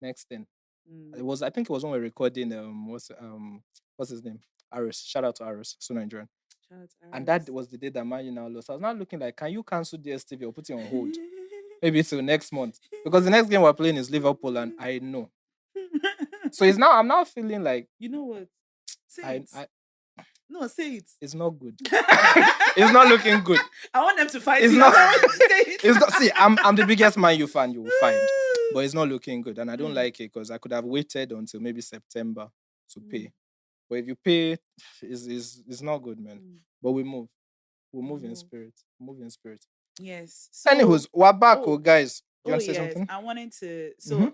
Next thing. mm. I think it was when we were recording what's his name? Aris. Shout out to Aris, so Nigerian. Shout out to And that Aris. was the day that Man U now lost. I was now looking like, can you cancel DSTV or put it on hold? Maybe till next month. Because the next game we're playing is Liverpool, and I know. So I'm now feeling like You know what? Say it. I No, say it. it's not good. It's not looking good. I want them to fight It's you. not. I want you to say it. It's not. See, I'm the biggest Man U fan you will find, but it's not looking good, and I don't Mm, like it because I could have waited until maybe September to mm, pay. But if you pay, it's not good, man. mm. But we We move in move. spirit. Move in spirit. Yes. Anyways, So, we're back, oh oh, guys. Do you oh want to say yes. something? I wanted to. Mm-hmm. So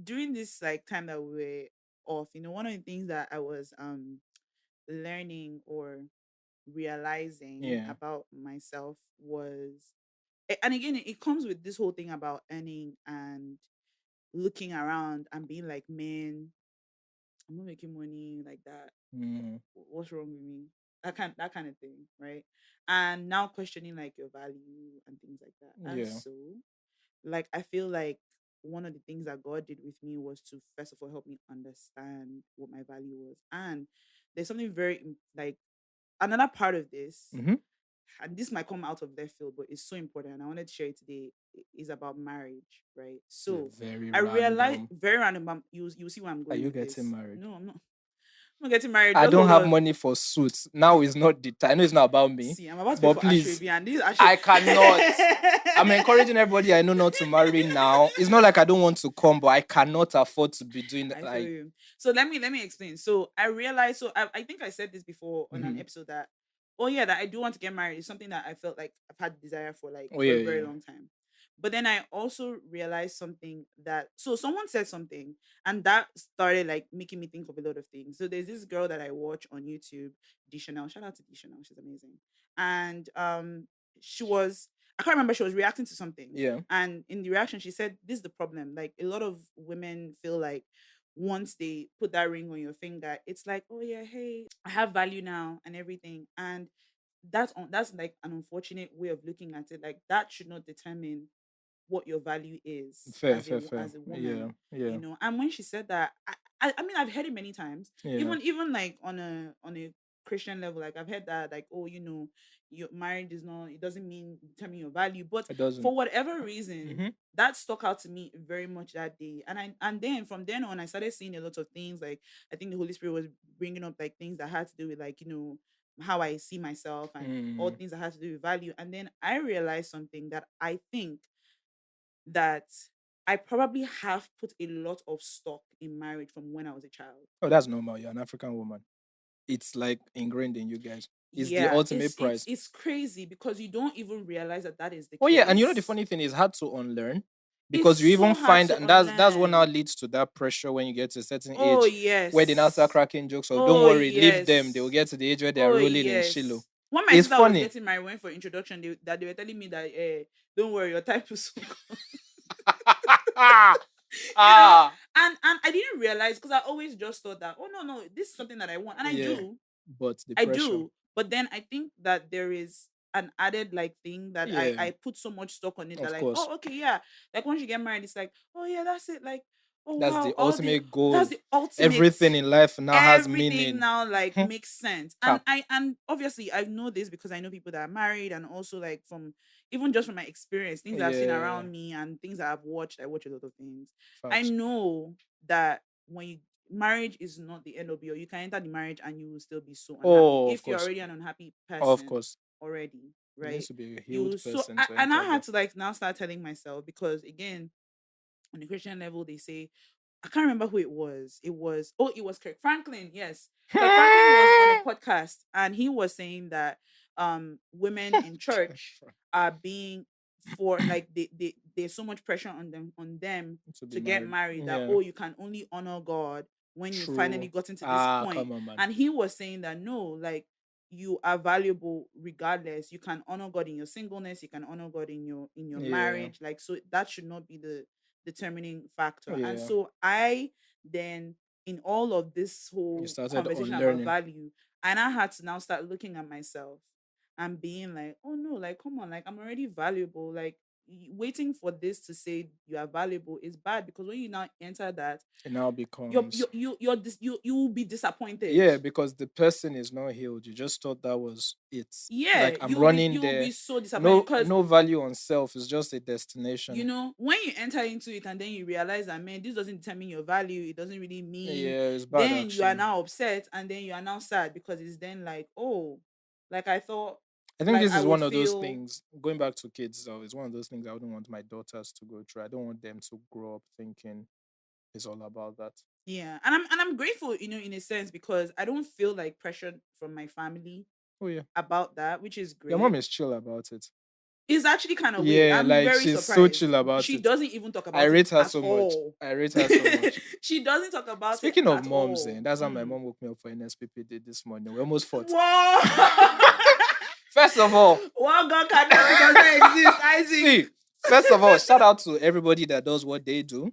during this like time that we were off, one of the things that I was learning or realizing Yeah. about myself was, and again, it comes with this whole thing about earning and looking around and being like, man, I'm not making money like that. Mm. What's wrong with me? That kind of thing, right? And now questioning like your value and things like that. And Yeah. so, like, I feel like one of the things that God did with me was to first of all help me understand what my value was. And there's something like another part of this, Mm-hmm. and this might come out of left field, but it's so important. And I wanted to share it today. Is about marriage, right? Yeah, So very I realized random. very random. You see where I'm Are going you with getting this. married? No, I'm not. I'm not getting married. I Just don't hold have on. money for suits. Now is not the time. I know it's not about me. See, I'm about to pay But for please, Ashwebi, and this Ashwebi. I cannot. I'm encouraging everybody I know not to marry now. It's not like I don't want to come, but I cannot afford to be doing that. I feel Like, you. So let me explain. So I realized. So I think I said this before on an mhm. episode that, oh yeah, that I do want to get married. It's something that I felt like I've had desire for like Oh for yeah, a very yeah, long time. But then I also realized something that so someone said something and that started like making me think of a lot of things. So there's this girl that I watch on YouTube, D Chanel. Shout out to D Chanel, she's amazing. And she was I can't remember, she was reacting to something. yeah. And in the reaction, she said, this is the problem. Like a lot of women feel like once they put that ring on your finger, it's like, oh yeah, hey, I have value now and everything. And that's like an unfortunate way of looking at it. Like that should not determine what your value is Fair, as a fair, fair. as a Yeah, woman, yeah, and when she said that, I mean, I've heard it many times, yeah. even like on a Christian level, like I've heard that, like, oh, your marriage is not, it doesn't mean determine your value, but It doesn't. for whatever reason, Mm-hmm. that stuck out to me very much that day. And then from then on, I started seeing a lot of things. Like I think the Holy Spirit was bringing up like things that had to do with like how I see myself and all Mm. things that had to do with value. And then I realized something that I think that I probably have put a lot of stock in marriage from when I was a child. Oh, that's normal. You're an African woman. It's like ingrained in you guys. It's the Yeah, ultimate prize. it's crazy because you don't even realize that that is the Oh yeah, and you know the case. funny thing is hard to unlearn It's because you even so hard find, to and that's what now unlearn. leads to that pressure when you get to a certain Oh age where they now start yes. cracking jokes of don't Oh worry, leave them. They will yes. get to the age where they are Oh rolling in Shiloh. yes. When my It's sister was funny. getting married, went for introduction, they were telling me that, don't worry, your type is so you know Ah, and I didn't realize because I always just thought that, oh no, this is something that I want, and I yeah, do. but the I pressure. do, but then I think that there is an added like thing that I Yeah, I put so much stock on it that of like, course. oh okay, yeah, like once you get married, it's like, oh yeah, that's it, like, oh That's wow, the ultimate that's goal. the ultimate, Everything in life now has everything meaning. now like makes sense. And Cap. and obviously I know this because I know people that are married, and also like from even just from my experience, things that I've seen Yeah, around me and things that I've watched. I watch a lot of things. I facts. know that when you marriage is not the end of you can enter the marriage and you will still be so unhappy Oh, of if you're course. already an unhappy Of person course. already, You need right? to be a You healed so person to and I enter had there. to like now start telling myself, because again, on the Christian level, they say, I can't remember who it was. It was Kirk Franklin. Yes. Kirk Franklin was on a podcast and he was saying that women in church are being for like there's so much pressure on them To be to get married. married that, Yeah. oh, you can only honor God when you finally True. gotten to this Ah, point. come on, man. And he was saying that no, like you are valuable regardless. You can honor God in your singleness, you can honor God in your Yeah. marriage. Like, so that should not be the determining factor. And Yeah. so I then, in all of this You whole started conversation on about learning. value, and I had to now start looking at myself and being like, oh no, like come on, like I'm already valuable. Like waiting for this to say you are valuable is bad, because when you now enter that, It now becomes you will be disappointed. yeah, because the person is not healed. You just thought that was it. Yeah, Like I'm running you'll be there. so disappointed No, because no value on self. It's just a destination. when you enter into it and then you realize that, man, this doesn't determine your value, it doesn't really mean, Yeah, it's bad then you are actually. now upset and then you are now sad, because it's then like, oh, like I thought, I think like this I is would one of those feel. things. Going back to kids, though, it's one of those things I wouldn't want my daughters to go through. I don't want them to grow up thinking it's all about that. Yeah, and I'm grateful, in a sense, because I don't feel like pressure from my family Oh yeah, about that, which is your mom great. is chill about it. It's actually kind of weird. Yeah, I'm like very she's so surprised. chill about She it. doesn't even talk I about it rate her at so much. all. I rate her so much. She doesn't talk about it Speaking of at moms, all. that's how my Mm. mom woke me up for NSPP day this morning. We almost fought. Whoa! First of all, What God cannot do does not exist, Isaac. see, First of all, shout out to everybody that does what they do,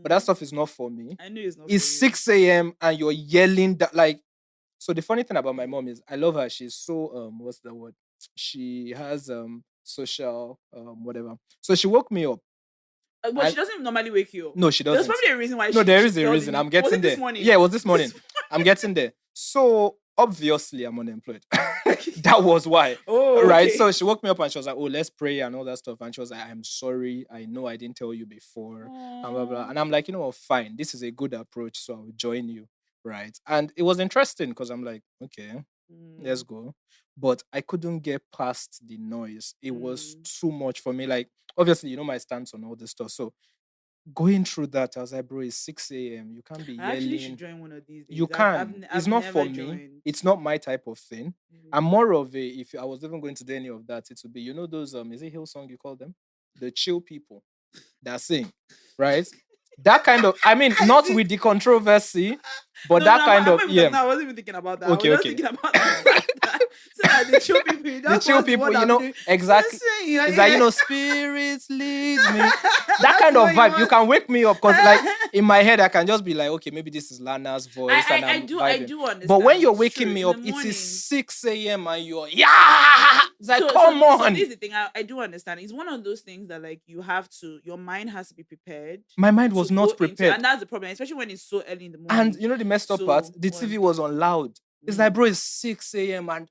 but that Mm. stuff is not for me. I know it's not It's for you. 6 a.m. and you're yelling that like. So the funny thing about my mom is I love her. She's so what's the word? She has social whatever. So she woke me up But and she doesn't normally wake you up. no, she There's doesn't. probably a reason why No, she there she is a felt the reason. need. I'm Was getting it this there. morning? Yeah, it was this This morning. I'm getting there. So obviously I'm unemployed. morning. That was why. Oh, Right. okay. So she woke me up and she was like, oh, let's pray and all that stuff. And she was like, I'm sorry. I know I didn't tell you before. And blah, blah. Aw. And I'm like, you know what, fine. This is a good approach. So I'll join you. Right. And it was interesting because I'm like, okay, let's Mm, go. But I couldn't get past the noise. It was mm. too much for me. Like, obviously, you know my stance on all this stuff. So going through that, I was like, bro, it's 6 a.m. You can't be I actually should yelling. join one of these You days. I've I've can. n- It's I've not for never me. joined. It's not my type of thing. I'm Mm. more of a, if I was even going to do any of that, it would be, you know, those is it Hillsong you call them? The chill people that sing, right? That kind of, I mean, I not see. with the controversy, but No, no, that kind I'm of, not even yeah. talking. No, I wasn't even thinking about that. I was Okay, just okay. thinking about the fact that so that the chill people, The that's chill what's the people, word you I'll be know, doing. exactly. Yeah, It's like, you yeah. know, spirits leads me. That That's kind of what you vibe. You want. can wake me up because, like, in my head, I can just be like, okay, maybe this is Lana's voice and I I'm do I vibing. do But when understand. you're It's waking true. me In the up, it is morning. 6 a.m. and you're, yeah. It's like, come So on. this is the thing. I do understand. It's one of those things that like you have to. Your mind has to be prepared My mind to was go not into, prepared. and that's the problem, especially when it's so early in the And morning. you know the messed up part? So The well, TV was on loud. It's like, mm. bro, it's 6 a.m. and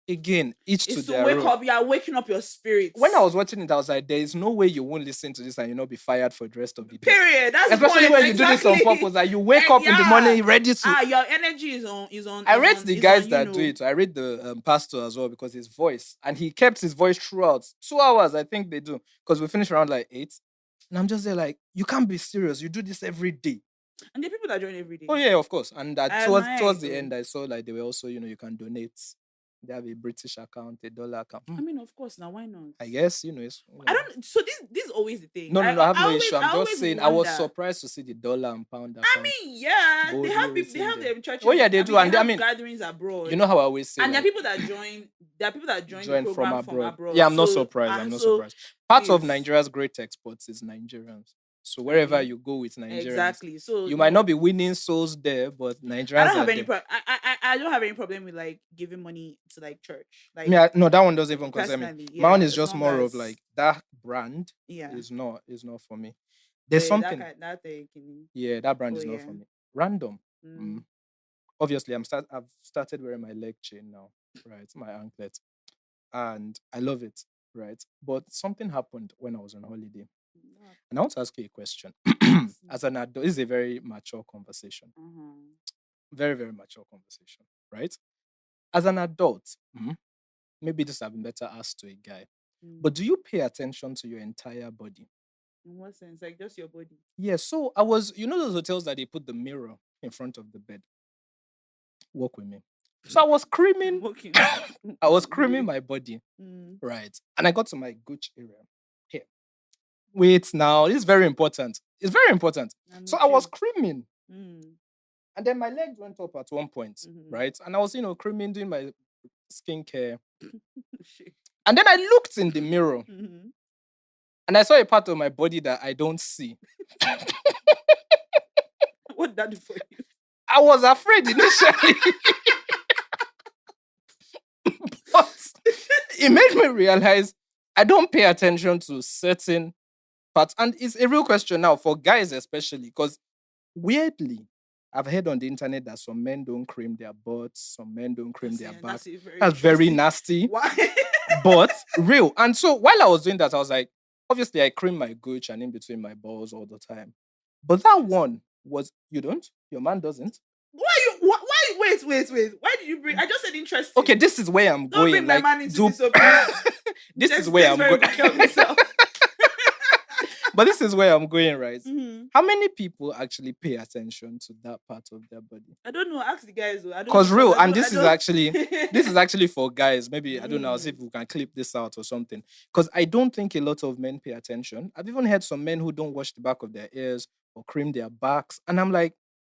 again, each to It's to their wake own. up. You are waking up your When I spirits. was watching it, I was like, there is no way you won't listen to this and you not be fired for the rest of the day. Period. That's the Especially point. when you do this on purpose, Exactly. like you wake up in the Yeah. morning ready to. Your energy is on is on I is rate on the is on. guys You that do know. it. I rate the pastor as well because his voice, and he kept his voice throughout 2 hours. I think they do because we finished around like 8, and I'm just there like, you can't be serious. You do this every day. And the people that join every Oh day. yeah, of course. And I admire towards it the though. end, I saw like they were also, you know, you can donate. They have a British account, a dollar account. I mean, of course. Now, why not? I guess you know it's you I know. don't. So this is always the thing. No, no, no. I have I no always issue. I'm I just always saying I was wonder. surprised to see the dollar and pound I account mean, yeah, they boldly have people. They written have there. their Oh churches. yeah, they I do. mean, they And I have mean, gatherings you abroad, know how I always say and there are like people that join. There are people that join the join from program from abroad. Yeah, abroad. I'm not So surprised. I'm and not so, surprised. Part of please, Nigeria's great exports is Nigerians. So wherever Abby, you go with Nigerians, exactly. So you you might not know, be winning souls there, but I Nigerians don't are have any there. problem. I don't have any problem with like giving money to like church, like Me, no, that one doesn't even concern me. personally. My own Yeah, is as just long more of as like that brand yeah, is not for me. There's that something, kind that thing. yeah, that brand Oh is not yeah. for me. Random. Mm. Mm. Obviously, I've started wearing my leg chain now, right? My anklet, and I love it, right? But something happened when I was on holiday, Mm. and I want to ask you a question. Ask me. As an adult, this is a very mature conversation, Uh-huh. very very mature conversation, right? As an adult, maybe this have been better asked to a guy, but Mm. do you pay attention to your entire body? In what sense? Like just your body. Yeah, so I was, you know, those hotels that they put the mirror in front of the bed. Walk with me. So I was I'm creaming, working. I was creaming my body, Mm. right? And I got to my gooch area. Here. Wait now, this is very important. It's very important. I'm So I with was you. creaming, Mm. and then my legs went up at one point, Mm-hmm. right? And I was, you know, creaming, doing my skincare. Shit. And then I looked in the mirror Mm-hmm. and I saw a part of my body that I don't see. What did that do for you? I was afraid initially, but it made me realize I don't pay attention to certain parts. And it's a real question now for guys, especially because weirdly, I've heard on the internet that some men don't cream their butts, some men don't cream their back. That's very That's very interesting. nasty, Why? but real. And so while I was doing that, I was like, obviously, I cream my gooch and in between my balls all the time. But that one was, you don't? Your man doesn't? Why you? Why? Wait. Why did you bring? I just said interesting. Okay, this is where I'm Don't going. bring my Like, man into do this, so please. this is Just where takes I'm very going. good care of himself. But this is where I'm going, right? Mm-hmm. How many people actually pay attention to that part of their body? I don't know. Ask the guys. Though. I don't know Cause because real, I and don't. I this is don't. actually for guys. Maybe I don't know. I'll see if Mm. we can clip this out or something. Because I don't think a lot of men pay attention. I've even heard some men who don't wash the back of their ears or cream their backs, and I'm like,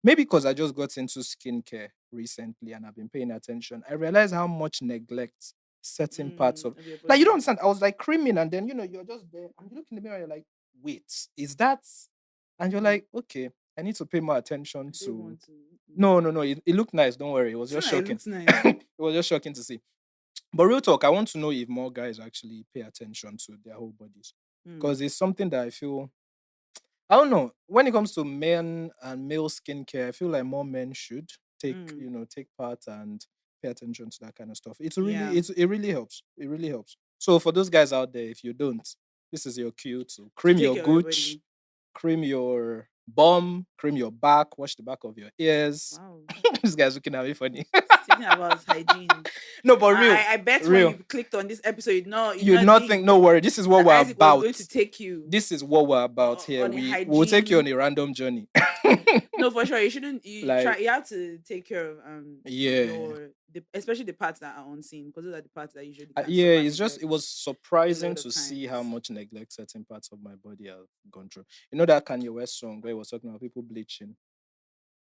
maybe because I just got into skincare recently and I've been paying attention. I realize how much neglect certain parts of Of your like you don't body. understand. I was like creaming, and then you're just there and you look in the mirror, you're like, wait, is that? And you're Mm. like, okay, I need to pay more attention I don't to. want to. No. It looked nice. Don't worry. It was It's not just like it shocking. looks nice. It was just shocking to see. But real talk, I want to know if more guys actually pay attention to their whole bodies Mm. because it's something that I feel I don't know. When it comes to men and male skincare, I feel like more men should Mm. take part and pay attention to that kind of stuff. Yeah. It really helps. It really helps. So for those guys out there, if you don't, this is your cue to To cream take your care of your gooch, body. cream your bum, cream your back, wash the back of your ears. Wow. This guy's looking at me funny. Speaking about hygiene. No, but I bet when real. you clicked on this episode, you You not not think? think No worry. This is what that we're Isaac was about. going to take you This is what we're about here. on a We'll take you on hygiene. a random journey. No, for sure. You shouldn't. You try. Like, You have to take care of yeah. especially the parts that are unseen, because those are the parts that usually can Yeah, suffer it's just it neglect was a surprising lot of to see how times. much neglect certain parts of my body have gone through. You know that Kanye West song where he was talking about people bleaching.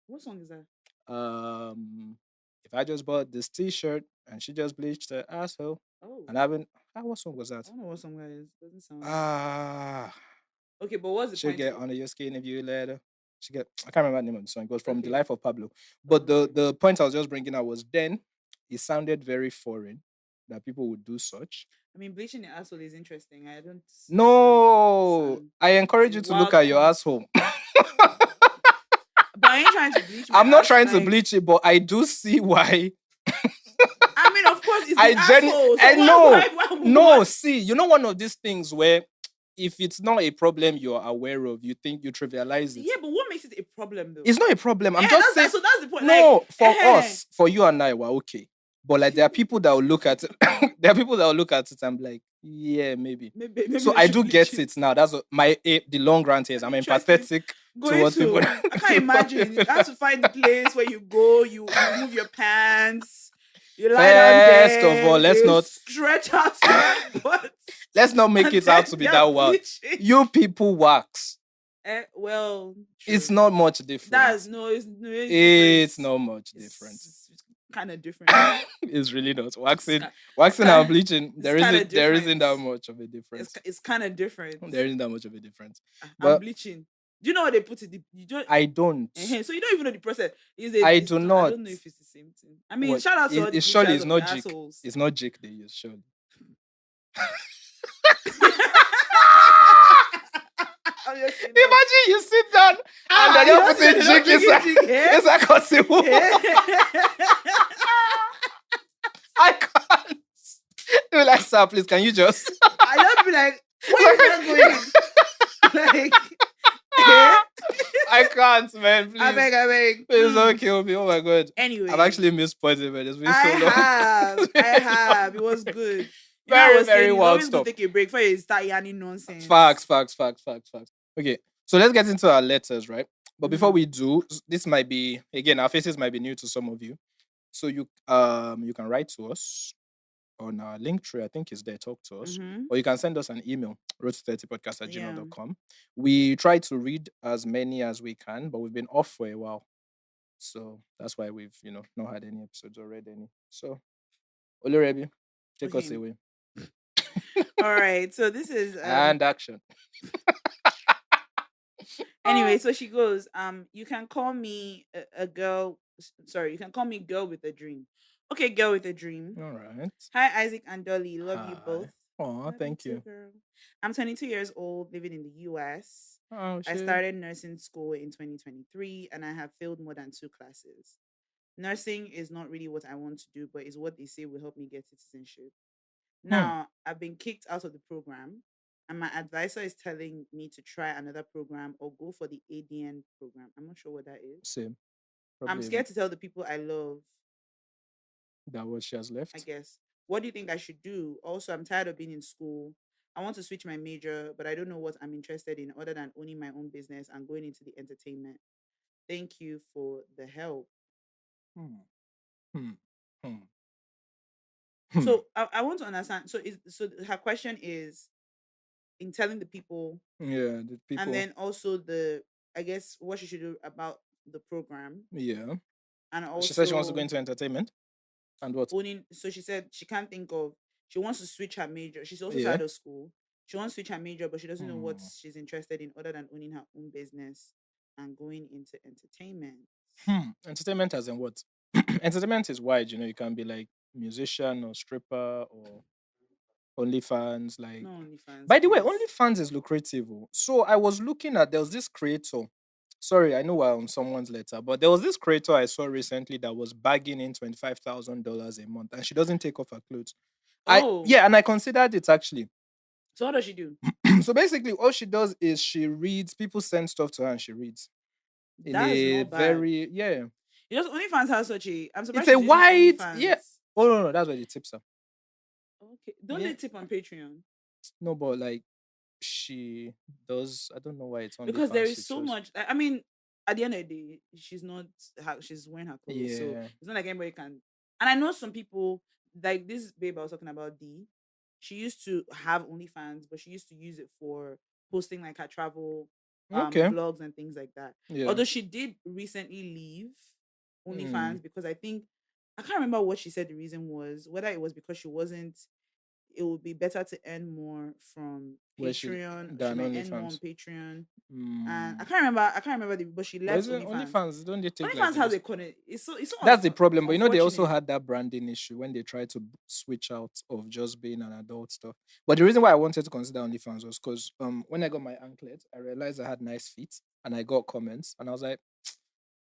What song is that? Um, if I just bought this T-shirt and she just bleached her asshole, Oh, and I haven't. What song was I that? don't know what song that is. Doesn't sound Ah, okay. But what's the she'll point? get under your skin if you let her. She get. I can't remember the name of the song. It was from The Okay, Life of Pablo. But the okay. the point I was just bringing out was then it sounded very foreign that people would do such. I mean, bleaching the asshole is interesting. I don't. No, San. I It's encourage a you to look wild at your concept. asshole. But I ain't trying to bleach my I'm not ass. trying to Like, bleach it, but I do see why. I mean, of course, it's the I asshole. I So know. why would No, one? see, one of these things where if it's not a problem you're aware of, you think you trivialize it. Yeah, but what makes it a problem though? It's not a problem. I'm Yeah, just that's saying. that. So that's the point. Like, No, for eh, us, for you and I, we're okay. But like there are people that will look at it. There are people that will look at it and be like, yeah, maybe. maybe So they I should do bleach get it. it now. That's what the long rant is. I'm Interesting. empathetic Going towards people. to, I can't imagine. You have to find the place where you go. You remove your pants. You lie down First of all, there. They stretch out your butt, let's not make and it out then to be they are that wild. bleaching. You people wax. Well, It's true. not much different. That's no, it's no, it's different. It's not much different. It's kind of different. It's really not. It's, Waxing and bleaching, it's kind of there different. isn't that much of a difference. It's kind of different. There isn't that much of a difference. I'm But bleaching. Do you know what they put it? You don't. I don't. So you don't even know the process. I do I not. don't know if it's the same thing. I mean, What shout out to all the it surely bleachers is of the not jig. assholes. It's not jig they use, surely. Obviously not. Imagine you sit down and then you're putting jig inside. It's like possible. I can't. You're like, sir, please, can you just? I don't be like, where is that going? Like, I can't, man. Please. I beg. Please don't kill me. Oh my god. Anyway, I've actually missed pointing, man. It's been I so long. have. It was good. Very, It's very wild always stuff. good to take a break before you start yarning nonsense. Facts. Okay, so let's get into our letters, right? But before Mm. we do, this might be again, our faces might be new to some of you. So you can write to us on our link tree. I think it's there. Talk to us. Mhm. Or you can send us an email, road30podcast at Yeah. gmail.com. We try to read as many as we can, but we've been off for a while. So that's why we've, not had any episodes or read any. So Olurebi, take us Okay. away. All right. So this is And action. anyway, so she goes, you can call me a girl. Sorry, you can call me girl with a dream. Okay, girl with a dream. All right. Hi, Isaac and Dolly. Love you both. Oh, Love thank too, you. girl. I'm 22 years old, living in the US. Oh, I shit. started nursing school in 2023 and I have failed more than 2 classes. Nursing is not really what I want to do, but is what they say will help me get citizenship. Now, I've been kicked out of the program, and my advisor is telling me to try another program or go for the ADN program. I'm not sure what that is. Same. I'm Probably scared to tell the people I love, that what she has left. I guess. What do you think I should do? Also, I'm tired of being in school. I want to switch my major, but I don't know what I'm interested in other than owning my own business and going into the entertainment. Thank you for the help. Hmm. Hmm. Hmm. So I want to understand. So her question is in telling the people, Yeah, the people. and then also I guess what she should do about the program, Yeah. and also She said she wants to go into entertainment. And what? owning. So she said she can't think of. She wants to switch her major. She's also Yeah. tired of school. She wants to switch her major, but she doesn't know what Hmm. she's interested in other than owning her own business and going into entertainment. Entertainment as in what? Entertainment is wide, you can be like musician or stripper or OnlyFans. Like, No OnlyFans, by the way, please. OnlyFans is lucrative. Oh. So I was looking at, there was this creator. Sorry, I know we're on someone's letter, but there was this creator I saw recently that was bagging in $25,000 a month, and she doesn't take off her clothes. Oh, Yeah, and I considered it actually. so what does she do? So basically, all she does is she reads. People send stuff to her, and she reads in That's a not bad. very, yeah. You know, OnlyFans has such a. I'm It's surprised a she's using wide, yeah. OnlyFans. Oh no, that's where the tips are. Okay, don't Yeah, they tip on Patreon? no, but like she does. I don't know why it's only Because there fans is she so chose. much. I mean, at the end of the day, she's not. She's wearing her clothes, so Yeah. it's not like anybody can. And I know some people like this babe I was talking about. D. She used to have OnlyFans, but she used to use it for posting like her travel Okay. vlogs and things like that. Yeah. Although she did recently leave Mm. OnlyFans because I can't remember what she said the reason was, whether it was because she wasn't, it would be better to earn more from Where she Patreon. She than might earn more on OnlyFans. Patreon. And I Mm. can't remember. I can't remember but she But left isn't OnlyFans. OnlyFans, don't they take like OnlyFans the has least? a corner. That's the It's problem. But they also unfortunate. had that branding issue when they tried to switch out of just being an adult stuff. But the reason why I wanted to consider OnlyFans was because when I got my anklet, I realized I had nice feet, and I got comments, and I was like,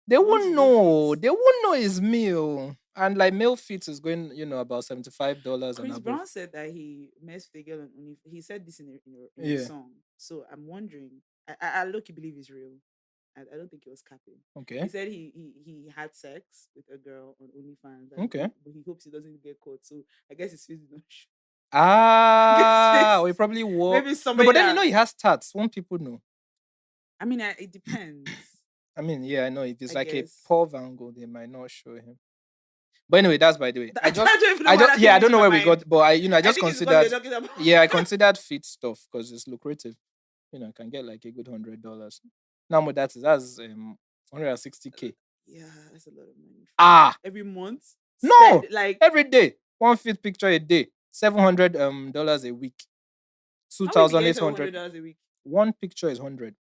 they You want to won't do fit. know. They won't know it's meal. And like male feet is going, about $75 and Chris above. Brown said that he messed with a girl on Only. He said this in a Yeah. song. So I'm wondering. I look. He believe it's real. I don't think it was capping. He Okay. said he had sex with a girl on OnlyFans, and Okay. but he hopes he doesn't get caught. So I guess his face is not show. I guess his Ah, we face. probably walk. Maybe No, somebody but then that. he has tats. Won't people know? I mean, it depends. I mean, yeah, I know it is I like a guess. poor Van Gogh. They might not show him. But anyway, that's by the way. I don't even know why that Yeah, came I don't into know my where we mind. got, but I I just think it's because you're considered, talking about. yeah, I considered fit stuff because it's lucrative. I can get like a good $100. Now, what that is, that's 160K. Yeah, that's a lot of money. Ah, Every month, no, like every day, one fit picture a day, $700 dollars a week, two how will you be thousand getting eight seven hundred hundred. dollars a week? One picture is 100.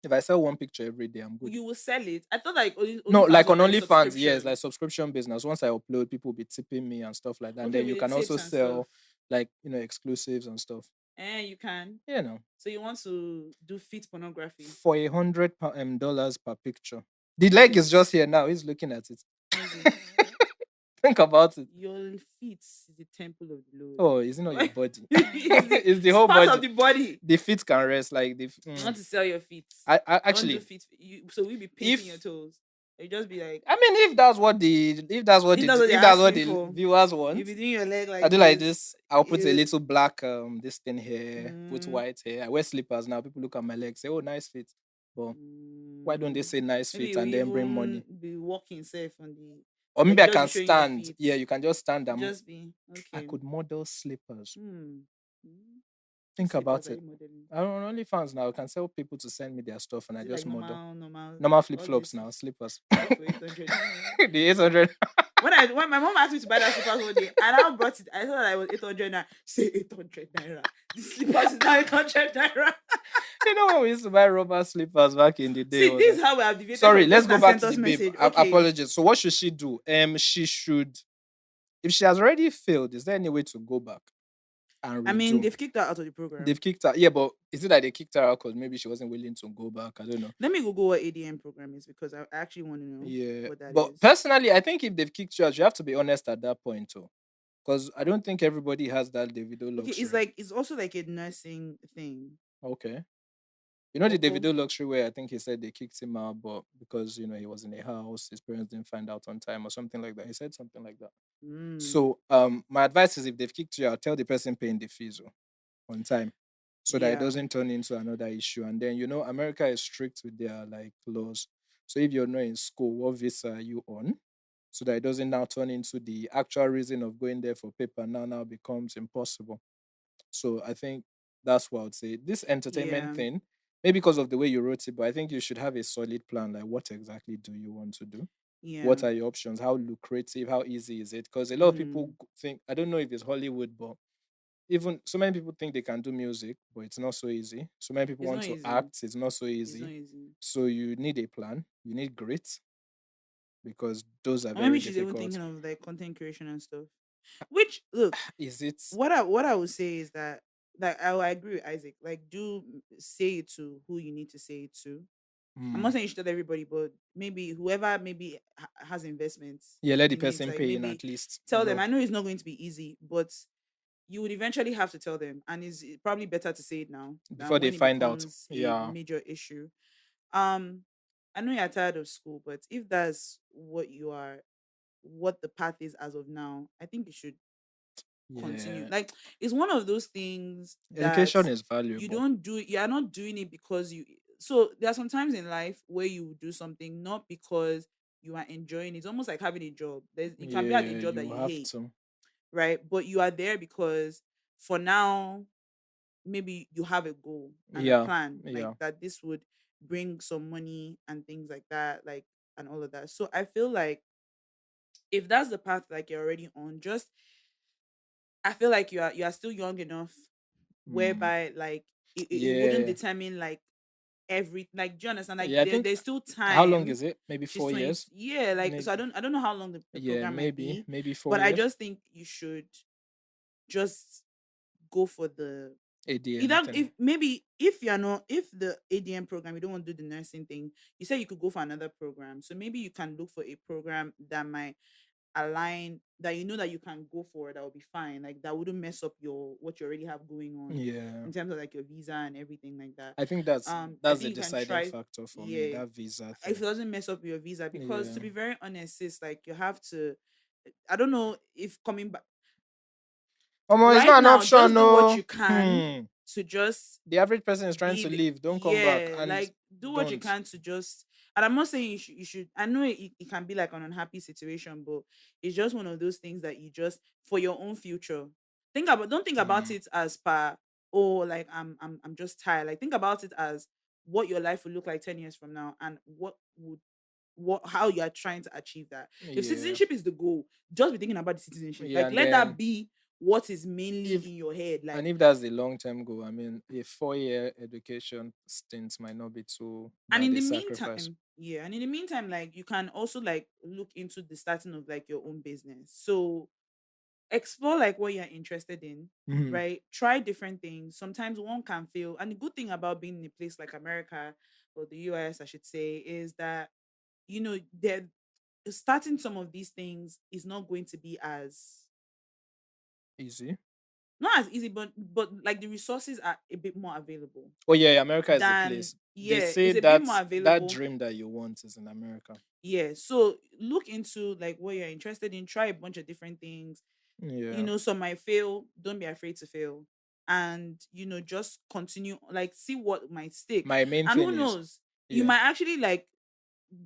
If I sell one picture every day, I'm good. You will sell it. I thought like No, OnlyFans like was on like OnlyFans, yes, subscription. like subscription business. Once I upload, people will be tipping me and stuff like that. And Okay, then you with the can also tips and stuff. sell like exclusives and stuff. And you can. You know, So you want to do fit pornography? for $100 per picture. The leg Fit. is just here now. He's looking at it. Easy. Think about it. Your feet is the temple of the Lord. Oh, is it not your body? It's the It's whole part of body. the body. The feet can rest like the. You want to sell your feet. I Don't do actually, feet. So we be painting your if toes. You just be like, I mean, if that's what if that's what they're asking for, viewers you want, be doing your leg I like do like this. this. I'll put a You, little black this thing here, put mm, white here. I wear slippers now. People look at my legs, say, "Oh, nice fit." But why don't they mm, say nice maybe fit you and then bring even money? be walking safe on the, Or like maybe you I just be can showing your stand. feet. Yeah, you can just stand You and just be I okay. could model slippers. Hmm. Mm. Which Think slippers about are it. you modeling? I don't on OnlyFans now. I can tell people to send me their stuff and I Is it like just model. normal, Normal flip all flops this now, slippers. all for 800? The 800. When my mom asked me to buy that slippers one day, and I brought it, I thought I was 800 naira. Say 800 naira. The slippers is now 800 naira. When we used to buy rubber slippers back in the day, See, it was this like, is how we have deviated sorry, from let's those go that back sent to the us babe. message. Okay. Apologies. So what should she do? She should, if she has already failed, is there any way to go back and I mean, redo? they've kicked her out of the program. They've kicked her. Yeah, but is it that they kicked her out because maybe she wasn't willing to go back? I don't know. Let me Google what ADM program is because I actually want to know Yeah. what that But is. personally, I think if they've kicked you out, you have to be honest at that point too. Because I don't think everybody has that Davido Okay, luxury. it's also like a nursing thing. Okay. The Boko. Davido luxury where I think he said they kicked him out, but because he was in a house, his parents didn't find out on time or something like that. He said something like that. Mm, So my advice is if they've kicked you out, tell the person paying the fees on time. So that it yeah. doesn't turn into another issue. And then America is strict with their like laws. So if you're not in school, what visa are you on? So that it doesn't now turn into the actual reason of going there for paper now becomes impossible. So I think that's what I would say. This entertainment Yeah. thing, maybe because of the way you wrote it, but I think you should have a solid plan. Like, what exactly do you want to do? Yeah. What are your options? How lucrative? How easy is it? Because a lot of people Mm. think, I don't know if it's Hollywood, but even so many people think they can do music, but it's not so easy. So many people It's want not to easy. act, it's not so It's not easy. easy. So you need a plan, you need grit, because those are Or maybe very she's even difficult. thinking of like content creation and stuff. Which look, Is it? what I would say is that, like, I agree with Isaac. Like, do say it to who you need to say it to. I'm not Hmm. saying you should tell everybody, but maybe whoever maybe has investments Yeah, let the in it, person like pay in maybe at least, tell them. I know it's not going to be easy, but you would eventually have to tell them, and it's probably better to say it now than before they when it find out. becomes a Yeah. major issue. Um, I know you're tired of school, but if that's what the path is as of now, I think you should continue. Yeah. Like, it's one of those things that Education is you valuable. don't do. You are not doing it because you. So there are some times in life where you do something not because you are enjoying it. It's almost like having a job. You can be at a Yeah, job that you you have hate, to. right? But you are there because for now, maybe you have a goal and a Yeah. plan, like Yeah. that this would bring some money and things like that, like, and all of that. So I feel like if that's the path like you're already on, just, I feel like you are still young enough Hmm. whereby like it wouldn't Yeah. determine like every, like, do you understand, like Yeah, I think there's still how long time. is it? Maybe She's four 20, years. yeah, like, so Maybe. I don't know how long the Yeah, program might maybe. be, Maybe 4 years. but I just think you should just go for the, ADM either, thing. if maybe if you're not, if the ADM program, you don't want to do the nursing thing, you say you could go for another program, so maybe you can look for a program that might align, that you know that you can go for, that will be fine, like that wouldn't mess up your what you already have going on Yeah. in terms of like your visa and everything like that. I think that's I that's think the you can deciding try, factor for me, yeah, that visa if it thing. doesn't mess up your visa, because to Yeah. be very honest, sis, like you have to, I don't know if coming back It's right not an now, option, just do what no. you can to just The average person is trying be to the, leave. Don't come back yeah, and like do what you don't. can to just, and I'm not saying you should, I know it can be like an unhappy situation, but it's just one of those things that you just, for your own future, don't think about Hmm. it as per, oh, like I'm just tired, like think about it as what your life will look like 10 years from now, and what how you are trying to achieve that. If Yeah. citizenship is the goal, just be thinking about the citizenship, Yeah, like and let that then be what is mainly if in your head, like. if that's the long term goal, I mean, a 4 year education stint might not be too And bad in a the sacrifice. meantime, yeah, and in the meantime, like you can also like look into the starting of like your own business. So explore like what you're interested in, Hmm. right? Try different things. Sometimes one can fail. And the good thing about being in a place like America, or the US, I should say, is that that starting some of these things is not going to be as, Easy. not as easy, but like the resources are a bit more available Oh yeah, America is the than, place. They yeah, say it's a bit more that available. dream that you want is in America. Yeah, so look into like what you're interested in, try a bunch of different things. Yeah. Some might fail, don't be afraid to fail. And just continue, like see what might stick. My main And who thing is, knows, you yeah. might actually like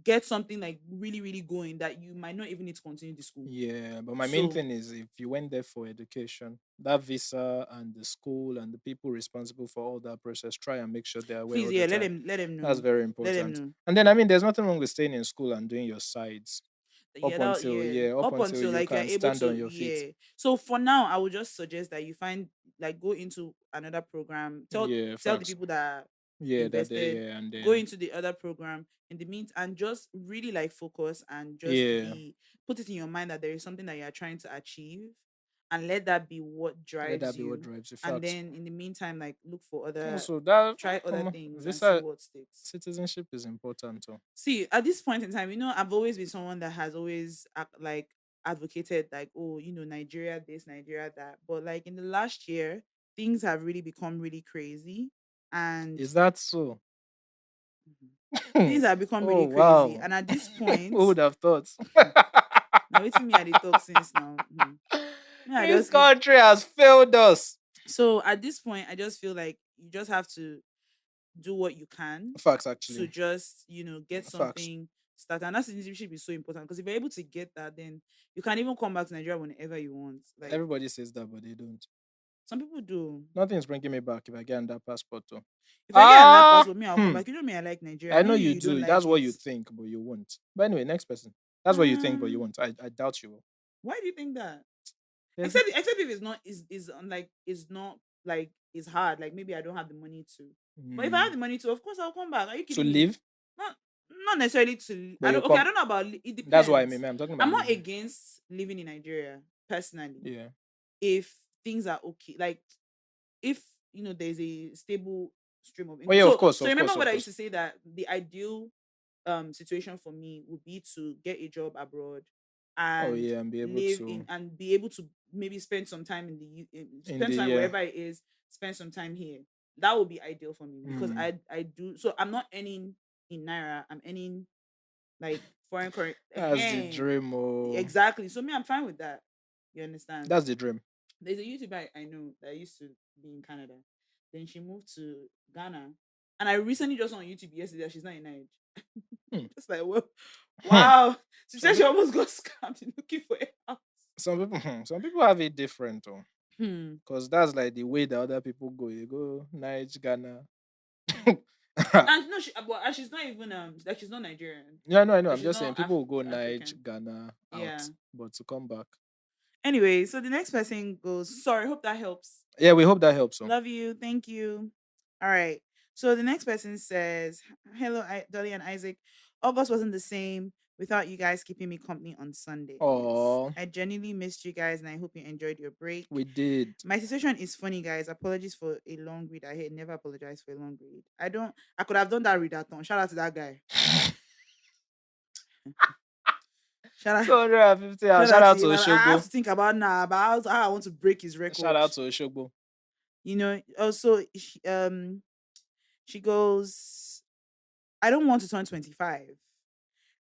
get something like really, really going that you might not even need to continue the school. Yeah, but my main So thing is if you went there for education, that visa and the school and the people responsible for all that process, try and make sure they're aware please, all the yeah, let time. them let them That's know. very Let them important. know. And then I mean there's nothing wrong with staying in school and doing your sides Yeah, that, yeah, up up until until you like you're can able stand on to, your feet. yeah. So for now, I would just suggest that you find, like, go into another program, Yeah, tell the facts. people that Yeah, that they invested, yeah, and go then into the other program in the meantime, and just really like focus and just yeah, be, put it in your mind that there is something that you're trying to achieve, and let that be what let drives that be what you. drives the And facts. then in the meantime, like, look for other, Also, that try other things and see visa what sticks. citizenship is important too. See, at this point in time, I've always been someone that has always like advocated, like, oh, Nigeria this, Nigeria that. But like in the last year, things have really become really crazy, and Is that so? Mhm. Things have become Oh really crazy. wow. And at this Who point, would have thought? now waiting me at the talk since now. Me, I This just look. country has failed us. So at this point, I just feel like you just have to do what you can Facts, to actually. just get Facts. something started. And that citizenship is so important, because if you're able to get that, then you can even come back to Nigeria whenever you want. Like, Everybody says that, but they don't. some people do. Nothing's bringing me back if I get that passport, too. If I get another Ah, passport, me, I'll come back. You know me, I like Nigeria. I I know know you you don't do. like That's what it. you think, but you won't. But anyway, next person. That's what you think, but you Um, won't. I doubt you will. why do you think that? There's Except if it's not is like is not like is hard. Like maybe I don't have the money to. But if I have mm, the money to, of course I'll come back. Are you to kidding me? live, Not not necessarily to. but I you don't. Okay, I come. don't know about. It That's what I mean. depends. Man, I'm talking I'm about not living. against living in Nigeria personally. Yeah. If things are okay, like if there's a stable stream of Oh income. yeah, of So course, so of remember course, what of I used course. to say, that the ideal situation for me would be to get a job abroad Oh and yeah, and be able live in to and be able to maybe spend some time in in spend the time year. wherever it is, spend some time here. That would be ideal for me because Mm, I do. So I'm not earning in naira, I'm earning like foreign currency. that's the dream. Oh, Exactly. So me, I'm fine with that. You understand? that's the dream. There's a YouTuber I know that used to be in Canada. Then she moved to Ghana. And I recently just saw on YouTube yesterday that she's not in Nigeria. Hmm. Just like, well, Hmm. wow. She Some said she people, almost got scammed in looking for a house. some people have it different, oh, Hmm. because that's like the way that other people go. You go Niger, Ghana. And no, she's not even like she's not Nigerian. Yeah, I know. Like I'm she's just saying not people will go Niger, African. Ghana out, Yeah. but to come back. Anyway, so the next person goes, sorry, hope that helps. Yeah, we hope that helps. So, Love you. Thank you. All right. So the next person says, hello, Dolly and Isaac. August wasn't the same without you guys keeping me company on Sundays. oh, I genuinely missed you guys and I hope you enjoyed your break. we did. My situation is funny, guys. Apologies for a long read. I hate never apologize for a long read. I could have done that readathon. Shout out to that guy. Shout out, 250. shout Shout out to out to him. I have Oshogbo. to think about now about how I want to break his Shout record. out to Oshogbo. Also she goes, I don't want to turn 25.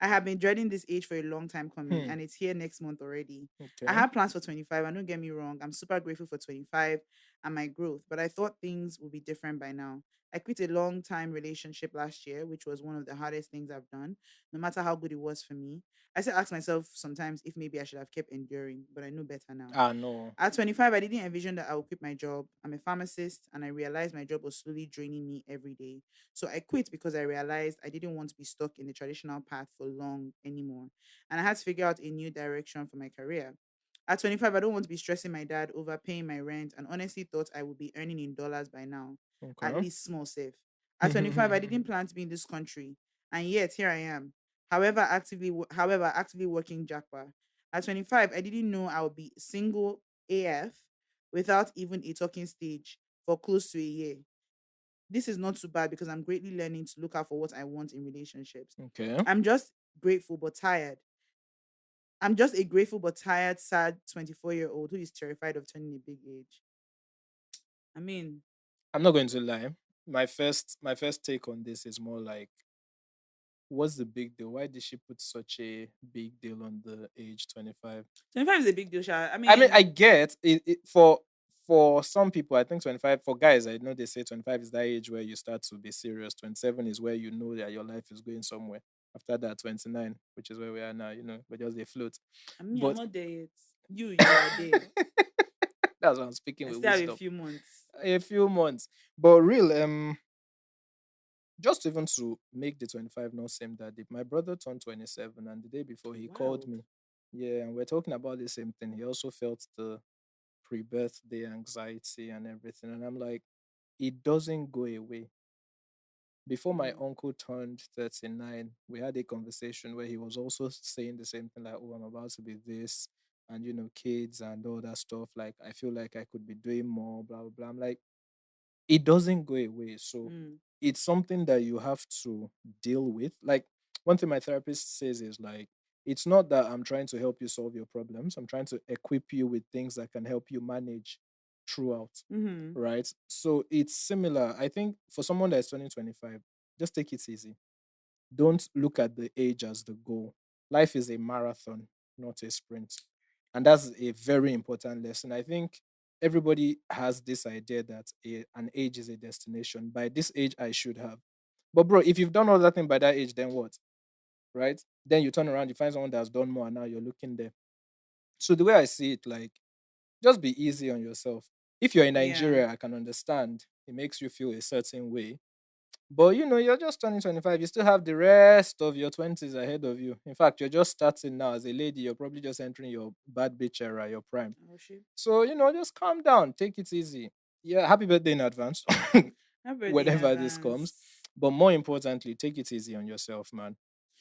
I have been dreading this age for a long time coming, Hmm. and it's here next month already. I Okay. have plans for 25, and don't get me wrong, I'm super grateful for 25 and my growth, but I thought things would be different by now. I quit a long time relationship last year, which was one of the hardest things I've done, no matter how good it was for me. I still ask myself sometimes if maybe I should have kept enduring, but I know better now. Ah no. At 25, I didn't envision that I would quit my job. I'm a pharmacist and I realized my job was slowly draining me every day. So I quit because I realized I didn't want to be stuck in the traditional path for long anymore. And I had to figure out a new direction for my career. At 25, I don't want to be stressing my dad over paying my rent and honestly thought I would be earning in dollars by now, at Okay. least small safe. At 25, I didn't plan to be in this country. And yet here I am. However, actively working Jackpot. At 25, I didn't know I would be single AF without even a talking stage for close to a year. This is not too bad because I'm greatly learning to look out for what I want in relationships. Okay. I'm just grateful but tired. I'm just a grateful but tired, sad 24-year-old who is terrified of turning a big age. I mean, I'm not going to lie. My first take on this is more like, what's the big deal? Why did she put such a big deal on the age 25? 25 is a big deal, Sha. I I mean, mean, I get it for some people. I think 25 for guys. I know they say 25 is that age where you start to be serious. 27 is where you know that your life is going somewhere. After that, 29, which is where we are now. But just they float. I'm But not there yet. You are there. that's why I'm speaking I with still have a wisdom. few months. A few months, but real just even to make the 25 not seem that deep. My brother turned 27, and the day before he called Wild. me. Yeah, and we're talking about the same thing. He also felt the pre-birthday anxiety and everything, and I'm like, it doesn't go away. Before my Mm. uncle turned 39, we had a conversation where he was also saying the same thing, like, oh, I'm about to be this, and kids and all that stuff. Like, I feel like I could be doing more, blah blah blah. I'm like, it doesn't go away. So Mm. it's something that you have to deal with. Like, one thing my therapist says is like, it's not that I'm trying to help you solve your problems. I'm trying to equip you with things that can help you manage throughout. Mm-hmm. Right. So it's similar. I think for someone that's turning 25, just take it easy. Don't look at the age as the goal. Life is a marathon, not a sprint. And that's a very important lesson. I think everybody has this idea that an age is a destination. By this age, I should have. But, bro, if you've done all that thing by that age, then what? Right? Then you turn around, you find someone that's done more, and now you're looking there. So, the way I see it, like, just be easy on yourself. If you're in Yeah. Nigeria, I can understand it makes you feel a certain way. But you're just turning 25. You still have the rest of your 20s ahead of you. In fact, you're just starting now as a lady. You're probably just entering your bad bitch era, your prime. Oh shit. So, just calm down. Take it easy. Yeah, happy birthday in advance. Happy birthday in Whenever this comes. advance. But more importantly, take it easy on yourself, man.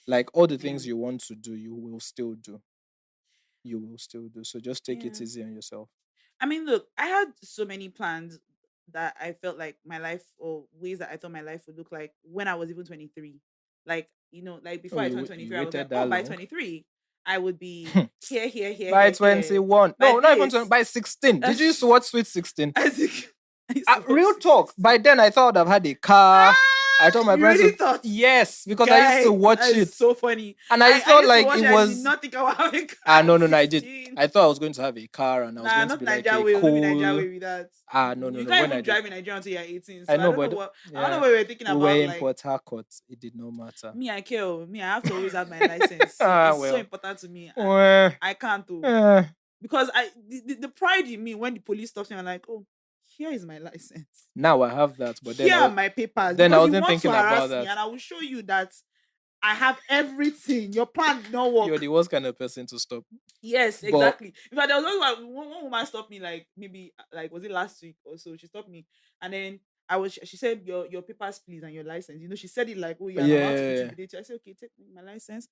Like all the Yeah. things you want to do, you will still do. You will still do. So just take it Yeah. easy on yourself. I mean, look, I had so many plans that I felt like my life, or ways that I thought my life would look like when I was even 23. Like, like Oh, before I you turned wait- you 23, I was like, waited oh, that by long? 23, I would be here, here, here, By here, here. 21. By No, not even 20, this, by 16. Did you used to I watch Sweet 16? think I used to watch Real Sweet talk. By 16. then, I thought I'd had a car. I told my You parents, really thought, yes, because I used to guy, watch that is it. so funny. And I I thought used to like watch it it. I did was. not think I would have a car Ah, at no, no, no, I did. 16. I thought I was going to have a car and I was Nah, going to not be like Nigeria a way. Not be Nigeria cool. way with that. Ah, no, no, You no. can't When I even did, drive in Nigeria until you're 18. I So I know, don't know but what I don't know yeah, what we're thinking we were about. in Like Port Harcourt. It did not matter. me, I care. Me, I have to always have my license. Ah, It's so well. important to me, and Well, I can't do, eh, because the pride in me when the police stops me, I'm like, oh, here is my license. now I have that, but Here are my papers. then I Because you wasn't want to thinking about harass me, that. and I will show you that I have everything. Your plan did not You're work. the worst kind of person to stop. Yes, But exactly. In fact, there was one woman stopped me, like maybe like was it last week or so? She stopped me, and then she said your papers please and your license. She said it like, oh yeah, I'm about to yeah, intimidate you. I said okay, take my license,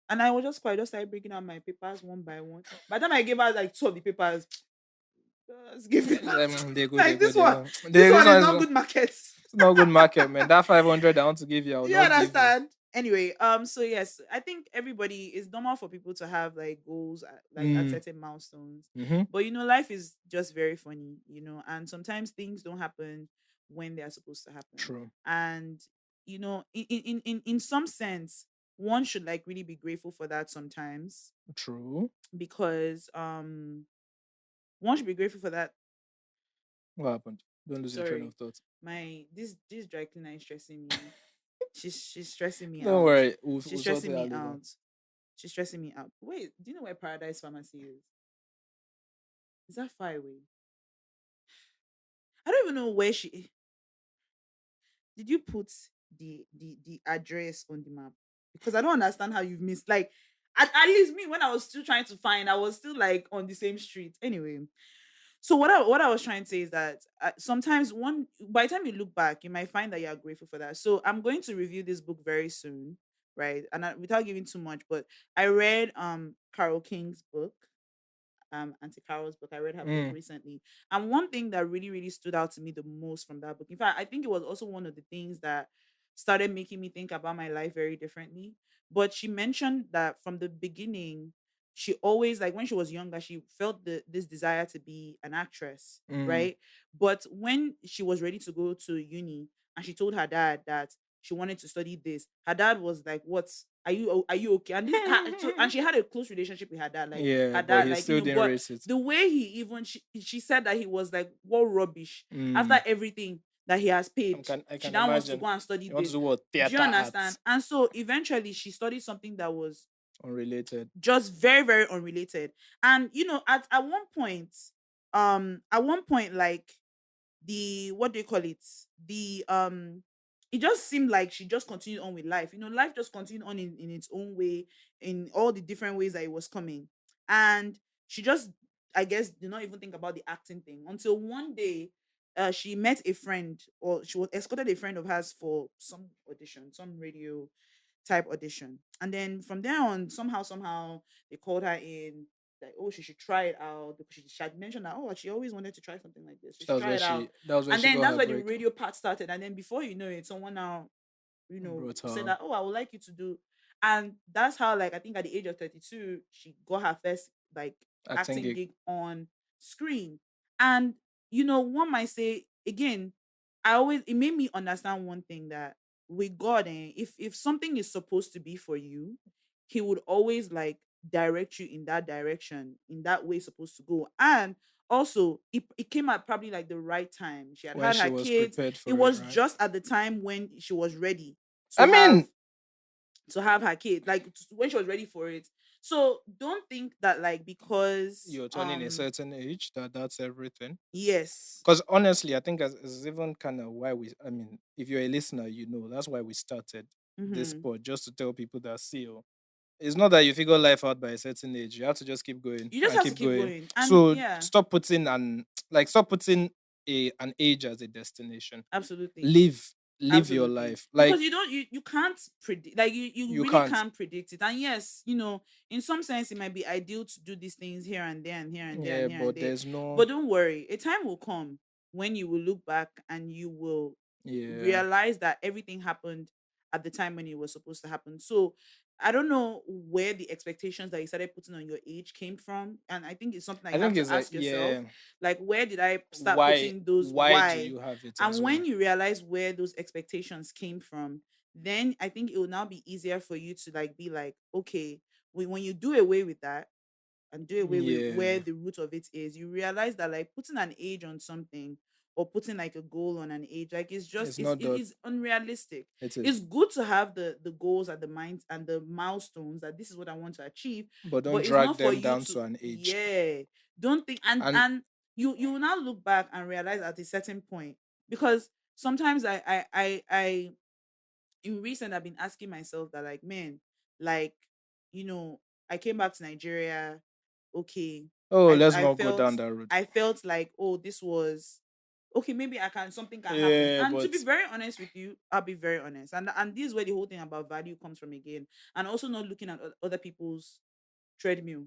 and I was just quiet. Just started breaking out my papers one by one. By the time I gave her like two of the papers, just give it back. they go, they Like go, this they one, go. this This one is one not is good market. it's not good market, man. That 500 I want to give you, I will You not give you. understand? Anyway, so yes, I think everybody is normal for people to have like goals at Mm, certain milestones. mm-hmm. But life is just very funny, and sometimes things don't happen when they are supposed to happen. True, And in some sense, one should like really be grateful for that sometimes, true. because one should be grateful for that. What happened? Don't lose your train Sorry. of thought. My this dry cleaner is stressing me. She's stressing me Don't out. worry, we'll She's sort stressing it out me later. out. She's stressing me out. Wait, do you know where Paradise Pharmacy is? Is that far away? I don't even know where she. Did you put the address on the map? Because I don't understand how you've missed. Like, at least me, when I was still trying to find, I was still like on the same street. Anyway, so what I was trying to say is that sometimes one by the time you look back, you might find that you are grateful for that. So I'm going to review this book very soon, right? And without giving too much, but I read Carol King's book, Auntie Carol's book. I read her book Mm, recently, and one thing that really really stood out to me the most from that book, in fact, I think it was also one of the things that started making me think about my life very differently. But she mentioned that from the beginning, she always, like when she was younger, she felt this desire to be an actress, mm. right? But when she was ready to go to uni, and she told her dad that she wanted to study this, her dad was like, "What? Are you okay?" And and she had a close relationship with her dad. Like Yeah, her but dad, he like still didn't but race it. the way he even she said that he was like, what rubbish, after Mm. everything that he has paid. I She can now wants to imagine. go and study You want to this. do what? Do you Theater understand? arts. And so eventually she studied something that was Unrelated. just very very unrelated. And at one point, like, the what do you call it, the it just seemed like she just continued on with life. Life just continued on in its own way, in all the different ways that it was coming. And she just, I guess, did not even think about the acting thing until one day, she met a friend, or she was escorted a friend of hers for some audition, some radio type audition. And then from there on, somehow they called her in, like, oh, she should try it out, because she had mentioned that, oh, she always wanted to try something like this. She should try it out. That was where And she then got that's her where the break. radio part started. And then before you know it, someone now, Brought said her that, oh, I would like you to do. And that's how, like, I think at the age of 32, she got her first, like, acting acting gig. gig on screen. And, one might say, again, it made me understand one thing, that with God, if something is supposed to be for you, he would always like direct you in that direction, in that way it's supposed to go. And also, it came at probably like the right time. She had When had she her was kids. prepared It for it, was right? just at the time when she was ready I to mean, have to have her kid, like when she was ready for it. So don't think that like because You're turning a certain age that's everything. yes. Because honestly, I think as even kind of why we, I mean, if you're a listener, you know, that's why we started this Mm-hmm. pod, just to tell people that, see, oh, it's not that you figure life out by a certain age. You have to just keep going You just and have to keep keep going. going. And So yeah, stop putting stop putting an age as a destination. absolutely. Live your Absolutely. life. Because Like, you can't predict, like you you really can't. can't predict it. And yes, in some sense it might be ideal to do these things here and there and here and there Yeah, and here and but there. there's no. But don't worry, a time will come when you will look back and you will Yeah, realize that everything happened at the time when it was supposed to happen. So I don't know where the expectations that you started putting on your age came from. And I think it's something that I you have think to it's like, ask yourself. yeah. Like, where did I start Why? putting those Why do why? you have it as And well? when you realize where those expectations came from, then I think it will now be easier for you to like be like, okay, when you do away with that and do away with where Yeah, the root of it is, you realize that like putting an age on something or putting like a goal on an age, like it's just it's not it that. is unrealistic. It It's is, good to have the goals and the minds and the milestones that this is what I want to achieve, but don't but it's drag not for them you down to, to an age. yeah, don't think And and you will now look back and realize at a certain point, because sometimes I in recent I've been asking myself that like, man, like, you know, I came back to Nigeria, okay, oh, let's I not go felt down that road. like, oh, this was okay, maybe I can something can happen. Yeah, And to but be very honest with you, I'll be very honest. And this is where the whole thing about value comes from again. And also not looking at other people's treadmill.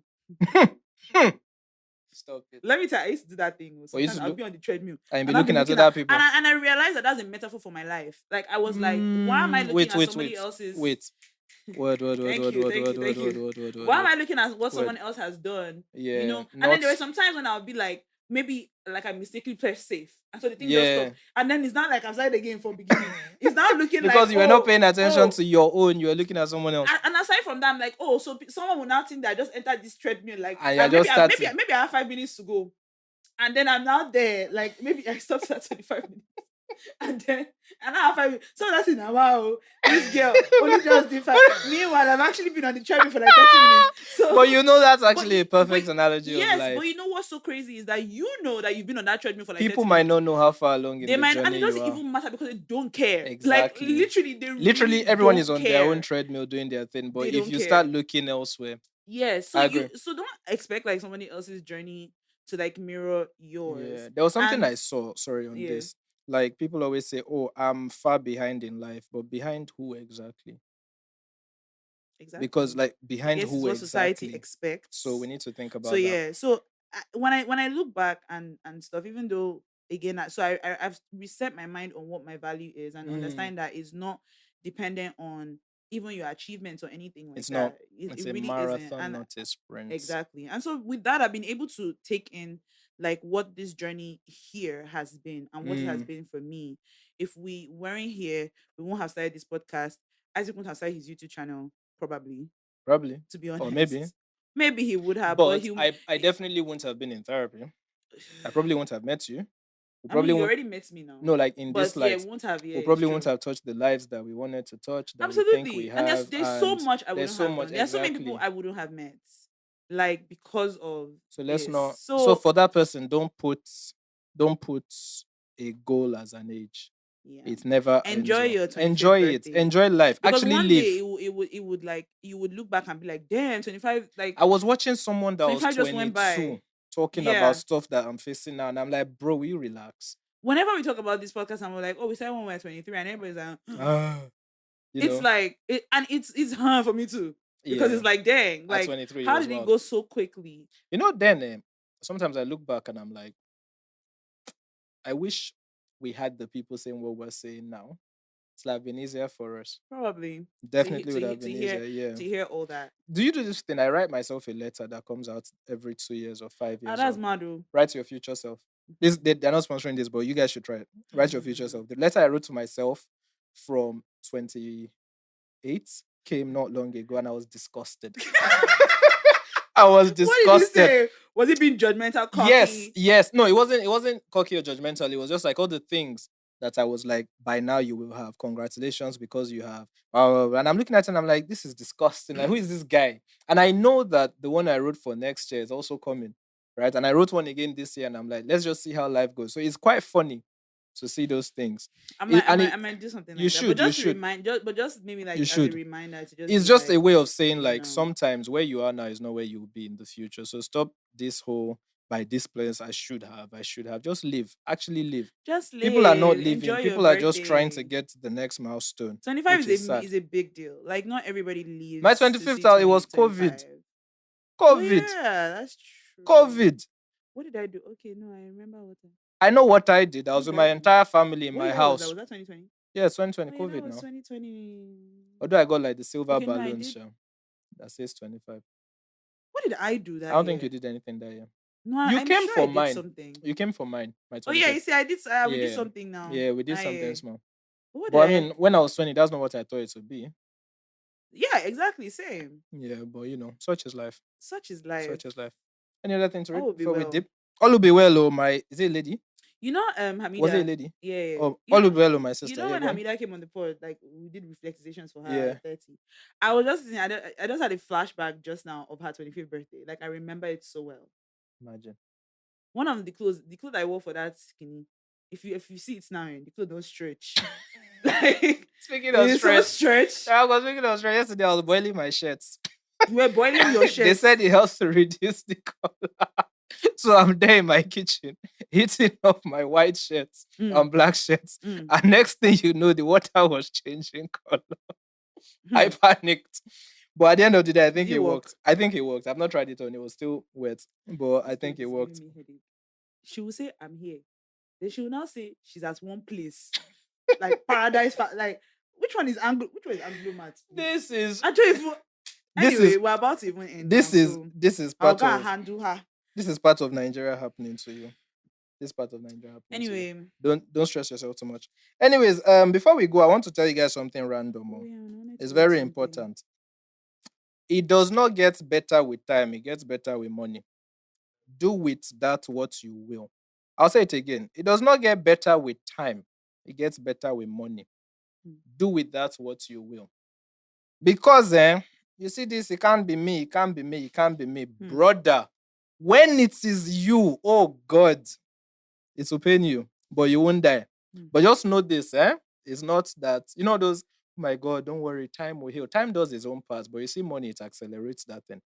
stop it. Let me tell you, I used to do that thing. For you Sometimes to I'll look be on the treadmill and be and I'll be looking at looking at other people. and I realized that that's a metaphor for my life. Like I was like, why am I looking Wait, at wait, somebody wait, else's wait. Word, word, word, thank word, you, word, thank word, you, word, thank word, you. word, word, word, Why am word. I looking at what Word. someone else has done? Yeah, And then not. there were some times when I'll be like, maybe like I mistakenly pressed safe. And so the thing just Yeah. stopped. And then it's not like I've started again from beginning. It's now looking like, Because you were not paying attention oh. to your own, you were looking at someone else. And aside from that, I'm like, oh, so someone will now think that I just entered this treadmill, like, And you're and maybe just I maybe starting. maybe I have 5 minutes to go, and then I'm now there, like maybe I stopped at 25 minutes, and then and I have 5 minutes. So that's in a wow. This girl only just did five. Meanwhile, I've actually been on the treadmill for like 30 minutes. But So, you know that's but actually a but perfect analogy of yes, but life. you know what's so crazy is that you know that you've been on that treadmill for like People 30 might minutes. not know how far along in They the might, and journey it you doesn't are. even matter because they don't care. Like Exactly. literally, they Literally, really everyone is don't on their own care. treadmill doing their thing. But They if don't you start care. looking elsewhere, Yes. So I agree. don't expect like somebody else's journey to like mirror Yeah. yours. There was something And I saw, sorry, on yeah, this. Like, people always say, oh, I'm far behind in life. But behind who exactly? Because, exactly. like, I behind guess it's who what society exactly? So we expects. need to think So about that. yeah. So when I look back and stuff, even though again, I've reset my mind on what my value is and Mm, understand that it's not dependent on even your achievements or anything like it's not. that. It's It a really isn't. marathon, And not a sprint. exactly. And so with that, I've been able to take in like what this journey here has been and what it has Mm, been for me. If we weren't here, we won't have started this podcast. Isaac won't have started his YouTube channel, probably, probably. to be Or maybe. honest. Maybe he would have, but But he I definitely wouldn't have been in therapy. I probably wouldn't have met you. We I mean probably you won't. already met me now. No, like, in this But yeah, light, we won't have, yeah, we it's probably won't true. have touched the lives that we wanted to touch, that we think we Absolutely. And have, there's so and much I there's wouldn't so have much done. There are so many people exactly. I wouldn't have met. Like because of So let's this. not. So So for that person, don't put a goal as an age. yeah. It never ends Enjoy well. your 25th Enjoy it. birthday. Enjoy life. Because Actually one day live. it would like you would look back and be like, damn, 25, like I was watching someone that was 25 just went by. 22 talking about Yeah. stuff that I'm facing now, and I'm like, bro, will you relax? Whenever we talk about this podcast and we're like, oh, we started when we were 23, and everybody's like, Ah, you it's know, like it, and it's hard for me too. Because yeah. it's like, dang, At like 23, it how was did it wild. go so quickly? Then sometimes I look back and I'm like, I wish we had the people saying what we're saying now. It's like been easier for us. Probably Definitely would have been hear easier. Yeah. all that. Do you do this thing? I write myself a letter that comes out every 2 years or five Ah, years that's or mad though. write to your future self. They're not sponsoring this, but you guys should try it. Write your future self. The letter I wrote to myself from 28 came not long ago, and I was disgusted. I was What did you disgusted. say? Was it being judgmental, Yes, cocky? yes. No, it wasn't cocky or judgmental. It was just like all the things that I was like, by now you will have. Congratulations because you have. And I'm looking at it and I'm like, this is disgusting. Like, who is this guy? And I know that the one I wrote for next year is also coming, right? And I wrote one again this year and I'm like, let's just see how life goes. So it's quite funny to see those things. And I might do something you like that. But should, you just to should, remind, but just maybe you like as a should. reminder to just It's be just a like, way of saying you like know, sometimes where you are now is not where you will be in the future. So stop this whole by this place I should have. Just live. Actually live. just People are not live, living. enjoy your People are just trying to birthday. get to the next milestone, 25 which is sad. is a big deal. Like not everybody My lives to 25th see hour, it was 2025. COVID. Oh COVID. yeah, that's true. COVID. What did I do? Okay, no, I remember I know what I did. I what was did with I my do? entire family in What my year was that? house. Was that 2020? Yeah, it's 2020 Oh yeah, that COVID was now. 2020. Although I got like the silver Okay, no, I balloons, did. sha, that says 25. What did I do I that don't think you year? did anything that year. No, You I'm came sure I for did mine. something. You came for mine, my Oh yeah, 25th. you see, I did. We did Yeah. something now. Yeah, we did something I. small. What But did I I? mean, when I was 20, that's not what I thought it would be. Yeah, exactly. Same. Yeah, but such is life. Such is life. Such is life. Any other thing to All read will be before we well. dip? All will be well, oh my. Is it a lady? You know, Was it a Hamida. lady? Yeah, yeah. Oh, all will be well, oh my You sister. know Yeah, when go on. Hamida came on the pod, like we did reflectizations for her Yeah, 30. I was just, I just had a flashback just now of her 25th birthday. Like I remember it so well. imagine. One of the clothes I wore for that skinny. If you see it now, the clothes don't stretch. Like Speaking of it's so stretch, stretch. I was speaking of stretch yesterday. I was boiling my shirts. You were boiling your They shirts. said it helps to reduce the color. So I'm there in my kitchen, eating up my white shirts Mm, and black shirts. mm, And next thing you know, the water was changing color. I mm. panicked. But at the end of the day, I Did think it it work? worked. I think it worked. I've not tried it on. It was still wet. But I This think word it is giving worked. me headache. She will say, "I'm here." Then she will now say she's at one place, like paradise. Like which one is Anglo? Which one is Anglo Mat, please? This is Actually, if this anyway, is we're about to even end now, this is so this is I'll part go and of handle her. this is part of Nigeria happening to you. This part of Nigeria happening to you. Anyway, Don't stress yourself too much. Anyways, before we go, I want to tell you guys something random. oh Oh. yeah, I wanted It's to read very something. important. It does not get better with time, it gets better with money. Do with that what you will. I'll say it again. It does not get better with time, it gets better with money. Hmm. Do with that what you will. Because you see this, it can't be me, it can't be me, it can't be me. Hmm. Brother, when it is you, oh God, it will pain you, but you won't die. Hmm. But just know this, it's not that, those, oh my God, don't worry, time will heal. Time does its own part, but you see, money, it accelerates that thing.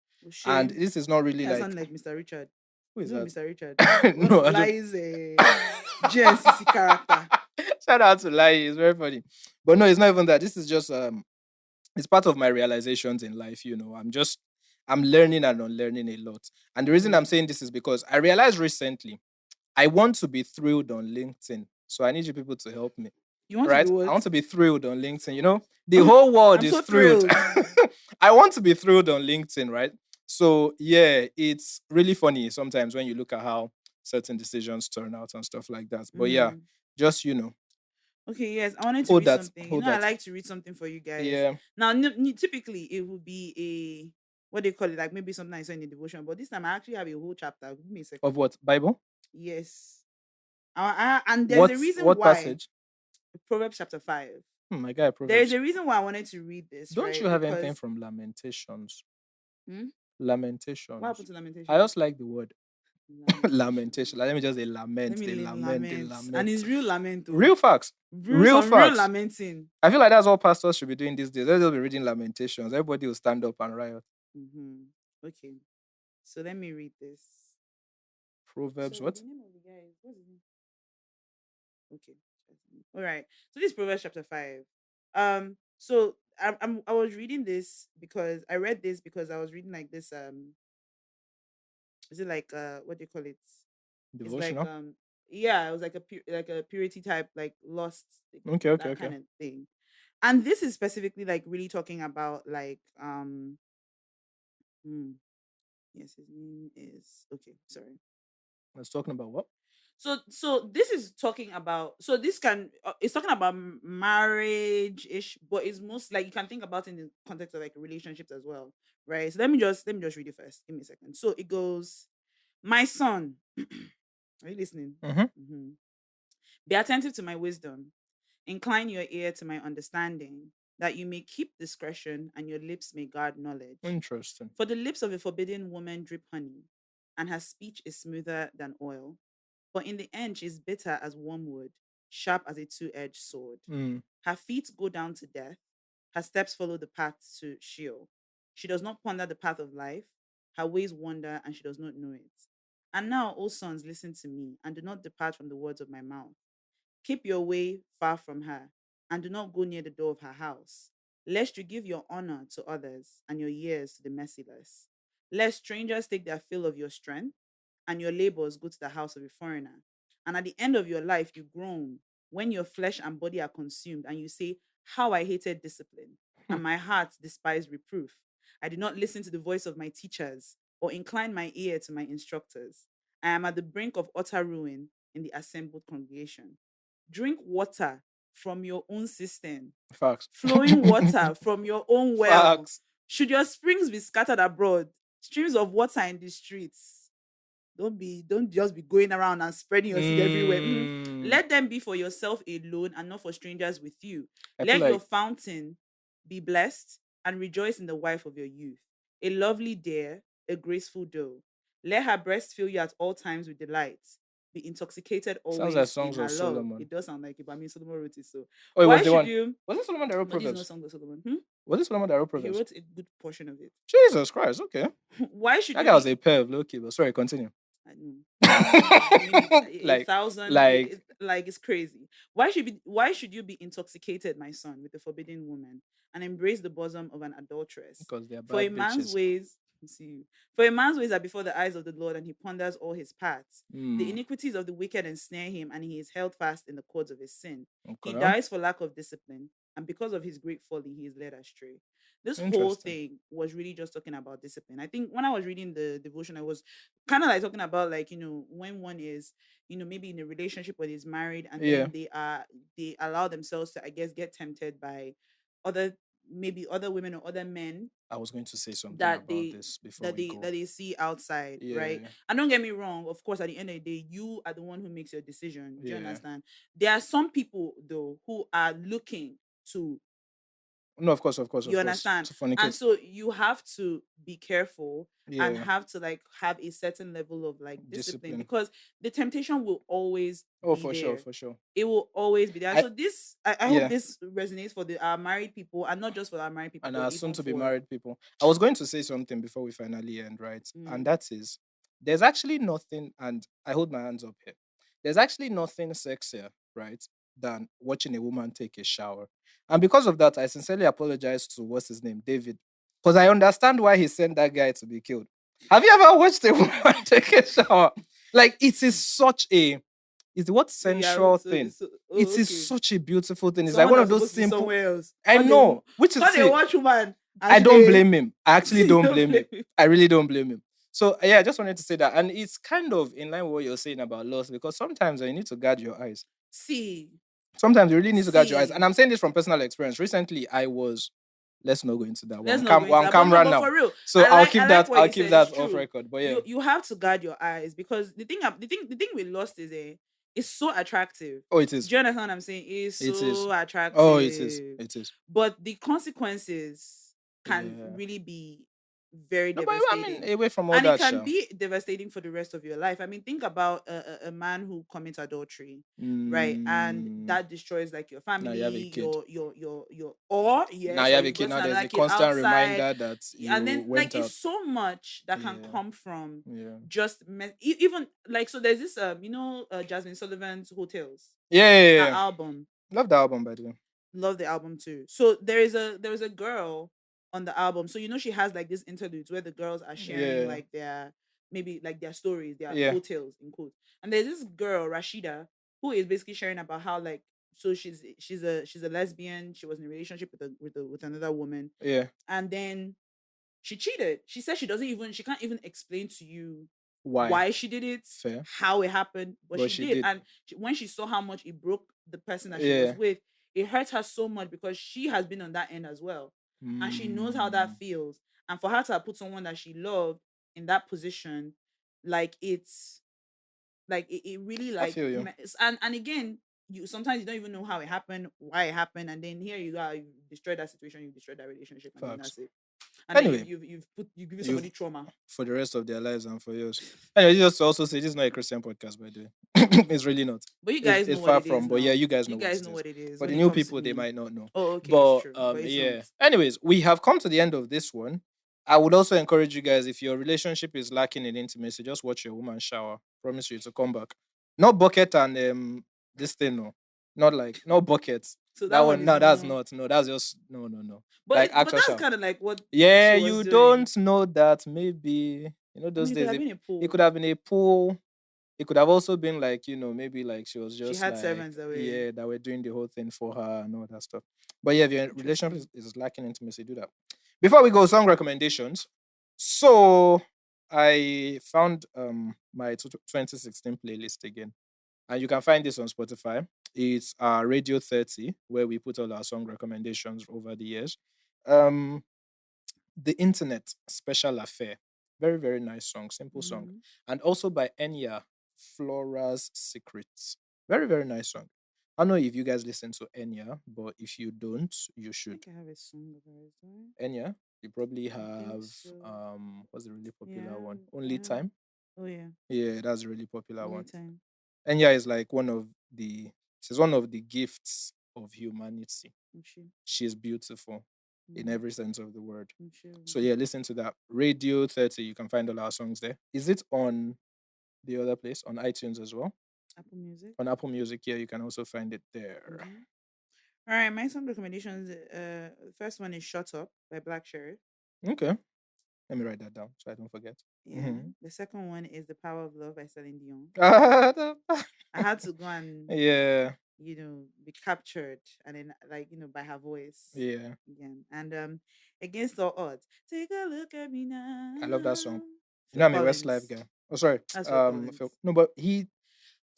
And O'Shea, this is not really yeah, I like, sound like Mr. Richard. who is You know that? Mr. Richard. What's No, I don't. lies GNCC character? Shout out to Lai, it's very funny. But no, it's not even that. This is just it's part of my realizations in life. I'm learning and unlearning a lot. And the reason I'm Hmm. saying this is because I realized recently I want to be thrilled on LinkedIn. So I need you people to help me. You want to be Right? I what? want to be thrilled on LinkedIn. The whole world I'm is so thrilled. thrilled. I want to be thrilled on LinkedIn, right? So yeah, it's really funny sometimes when you look at how certain decisions turn out and stuff like that. But yeah, Mm. just Okay, yes, I wanted to hold read that, something. hold I that. like to read something for you guys. Yeah. Now, typically it would be a what they call it, like maybe something I saw in the devotion, but this time I actually have a whole chapter. Give me a second. Of what? Bible? Yes, and there's a What's reason what why. passage? Proverbs chapter 5. My guy, There is Proverbs. a reason why I wanted to read this, Don't right? you have anything Because from Lamentations? hmm? What happened Lamentations. to I Lamentations? just like the word lamentation. Lamentation. Like, let me just say Let lament, me they lament, they lament, and lament. it's real lament, oh, Real facts. Real some real facts. lamenting. I feel like that's all pastors should be doing these days. Let's just be reading lamentations. Everybody will stand up and riot. Okay, so let me read this. Proverbs Sorry, what? the name of the guy is what's his name? Okay. All right. So this is Proverbs chapter 5. So I was reading this because I read this because I was reading like this is it like what do you call it? It's like Devotional? yeah, it was like like a purity type like lost Okay, okay, that okay. kind of thing. And this is specifically like really talking about like hmm, yes, his name is okay, sorry. I was talking about what? So this is talking about so this can it's talking about marriage ish, but it's most like you can think about it in the context of like relationships as well, right? So let me just read it first. Give me a second. So it goes, my son, are you listening? Mm-hmm. Mhm. Be attentive to my wisdom. Incline your ear to my understanding, that you may keep discretion and your lips may guard knowledge. Interesting. For the lips of a forbidden woman drip honey, and her speech is smoother than oil. But in the end, she is bitter as wormwood, sharp as a two-edged sword. Mm. Her feet go down to death. Her steps follow the path to Sheol. She does not ponder the path of life. Her ways wander, and she does not know it. And now, O sons, listen to me, and do not depart from the words of my mouth. Keep your way far from her, and do not go near the door of her house, lest you give your honor to others and your years to the merciless. Lest strangers take their fill of your strength, and your labors go to the house of a foreigner. And at the end of your life, you groan when your flesh and body are consumed, and you say, how I hated discipline, and my heart despised reproof. I did not listen to the voice of my teachers, or incline my ear to my instructors. I am at the brink of utter ruin in the assembled congregation. Drink water from your own cistern, Facts. flowing water from your own well. Facts. Should your springs be scattered abroad, streams of water in the streets, don't just be going around and spreading your seed everywhere. Mm. Let them be for yourself alone and not for strangers with you. I feel Let your like fountain be blessed and rejoice in the wife of your youth, a lovely deer, a graceful doe. Let her breast fill you at all times with delight. Be intoxicated sounds like always in songs her of love. Solomon. It does sound like it, but I mean Solomon wrote it. So Oh, it was why the should one. you? Was it Solomon that wrote No, this is not Proverbs? song of Solomon. Was it Solomon that wrote He Proverbs? wrote a good portion of it. Jesus Christ. Okay. Why should That you guy was be? a perv, low key, but sorry, continue. I know. I mean, a like, thousand, like, like it's crazy. Why should you be intoxicated, my son, with a forbidden woman, and embrace the bosom of an adulteress? because they're For a bad man's bitches. ways, see you. For a man's ways are before the eyes of the Lord, and he ponders all his paths. The Hmm. iniquities of the wicked ensnare him, and he is held fast in the cords of his sin. He Okay. dies for lack of discipline, and because of his great folly, he is led astray. This whole Interesting. thing was really just talking about discipline. I think when I was reading the devotion, I was kind of like talking about, like, when one is, maybe in a relationship or is married, and Yeah. then they allow themselves to, I guess, get tempted by other, maybe other women or other men I was going to say something that about they this before that we they go. that they see outside, right? Yeah. And don't get me wrong, of course, at the end of the day, you are the one who makes your decision. Do you Yeah. understand? There are some people though who are looking to, No, of course, of course, you of course. understand? To And fornicate. so you have to be careful and Yeah. have to, like, have a certain level of, like, discipline, Discipline. because the temptation will always Oh, be for sure, there. for sure. It will always be there. And I so this, I hope yeah. this resonates for the our married people, and not just for our married people, And but our soon even to be for married people. I was going to say something before we finally end, right? And mm, that is there's actually nothing, and I hold my hands up here. There's actually nothing sexier, right, than watching a woman take a shower. And because of that, I sincerely apologize to what's his name, David. Because I understand why he sent that guy to be killed. Have you ever watched a woman take a shower? Like, it is such a it's what yeah. sensual So, thing. oh, It is okay. such a beautiful thing. It's like Someone one of that's those supposed to be simple. somewhere else. I know, which is Call they see, watch woman and I she don't they blame him. I actually see, don't don't blame blame him. him. I really don't blame him. So yeah, I just wanted to say that, and it's kind of in line with what you're saying about loss, because sometimes you need to guard your eyes. See, Sometimes you really need to guard your eyes, and see. I'm saying this from personal experience. Recently, I was. Let's not go into that. Let's not go We're into on that. But no, camera but now, for real, so I'll I keep like that. what I'll you keep said. It's that off true. record. But yeah, You have to guard your eyes, because the thing with Lost is it's so attractive. oh, it is. Do you understand what I'm saying? It's It is. so Oh, it is. attractive. It is. But the consequences can Yeah. really be very No, but I devastating. mean, away from all And it that, can Sha. be devastating for the rest of your life. I mean, think about a man who commits adultery, right? And Mm, that destroys, like, your now family, you have a kid. or Now yes, you or have a you've kid. gotten Now there's another a kid constant outside. reminder that And you then, like, went it's out. so much that can Yeah. come from Yeah. just even, like, so there's this Jasmine Sullivan's Hotels, Yeah, yeah, her yeah. album. Love the album, by the way. Love the album too. So there is a girl on the album. So she has, like, these interludes where the girls are sharing, Yeah. like, their, maybe, like, their stories, their Yeah. hotels in quotes. And there's this girl, Rashida, who is basically sharing about how, like, so she's a lesbian. She was in a relationship with another woman, Yeah. and then she cheated. She said she can't even explain to you Why? why she did it, Fair. how it happened, but But she she did. did. And when she saw how much it broke the person that she was Yeah. with, it hurt her so much, because she has been on that end as well. And she knows how that Mm, feels. And for her to have put someone that she loved in that position, like, it's like, it really, I like, feel you. and again, you sometimes you don't even know how it happened, why it happened, and then here you are, you destroyed that situation, you destroyed that relationship, and then Facts. that's it. And then Anyway, you give somebody you've trauma. for the rest of their lives and for yours. Anyway, just to also say this is not a Christian podcast, by the way. It's really not. But you It's guys know it's what far it from. is But yeah, now. you guys know You what guys it know is. what it is For when the it new comes to people, they me. might not know. Oh, okay, it's But true, but it's not. yeah. Anyways, we have come to the end of this one. I would also encourage you guys, if your relationship is lacking in intimacy, just watch your woman shower. Promise you to come back. Not bucket and this thing, no. Not like no buckets. So That that one one, is no, that's more. not. No, that's just no. But Like it, but actual that's shower. kind of like what Yeah, she was you doing. don't know that maybe I mean, those it could days have been a it pool. could have been a pool. It could have also been like, maybe like she was She just had like, servants that were yeah, that were doing the whole thing for her and all that stuff. But yeah, if your relationship interesting. is lacking intimacy, do that. Before we go, song recommendations. So I found my 2016 playlist again. And you can find this on Spotify. It's Radio 30, where we put all our song recommendations over the years. Um, The Internet, Special Affair. Very, very nice song, simple song. Mm-hmm. And also by Enya, Flora's Secrets. Very, very nice song. I don't know if you guys listen to Enya, but if you don't, you I should. think I have a song of hers, do Enya, you probably I think have so. what's the really popular Yeah, one? I Only have. Time. Oh yeah, Yeah, that's a really popular only one. time. Enya is like she's one of the gifts of humanity. I'm sure. She's beautiful in Mm, every sense of the word. I'm sure. So yeah, listen to that. Radio 30, you can find all our songs there. Is it on the other place? On iTunes as well? Apple Music. On Apple Music, yeah, you can also find it there. Mm-hmm. All right, my song recommendations. The first one is "Shut Up" by Black Sheriff. Okay. Let me write that down so I don't forget. Yeah. Hmm. The second one is "The Power of Love" by Celine Dion. yeah. I had to go and be captured and then by her voice Yeah. again. And against all odds, take a look at me I love that song. now. You know, Phil I'm a Westlife Collins. guy. Oh, sorry. That's Phil Collins. No, but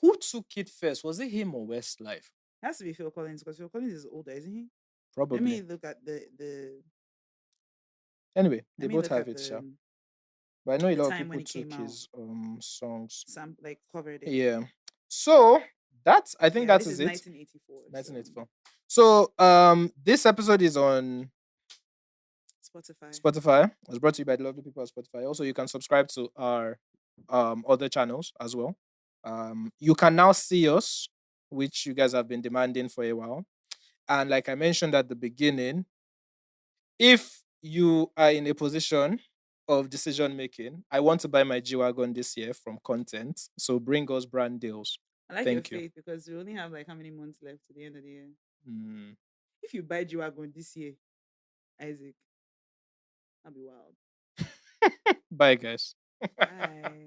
who took it first? Was it him or Westlife? It has to be Phil Collins because Phil Collins is older, isn't he? Let Probably. me look at the Anyway, they let me both look have at it, sure. the But I know a the lot of time when people it came took out. his songs. Some like covered it. Yeah. So I think Yeah, that this is is it. 1984. So 1984. So this episode is on Spotify. Spotify. It was brought to you by the lovely people at Spotify. Also, you can subscribe to our other channels as well. You can now see us, which you guys have been demanding for a while. And like I mentioned at the beginning, if you are in a position of decision making, I want to buy my G Wagon this year from content. So bring us brand deals. I like your Thank you. faith because we only have like how many months left to the end of the year. Mm. If you buy G-Wagon this year, Isaac, that'll be wild. Bye, guys. Bye.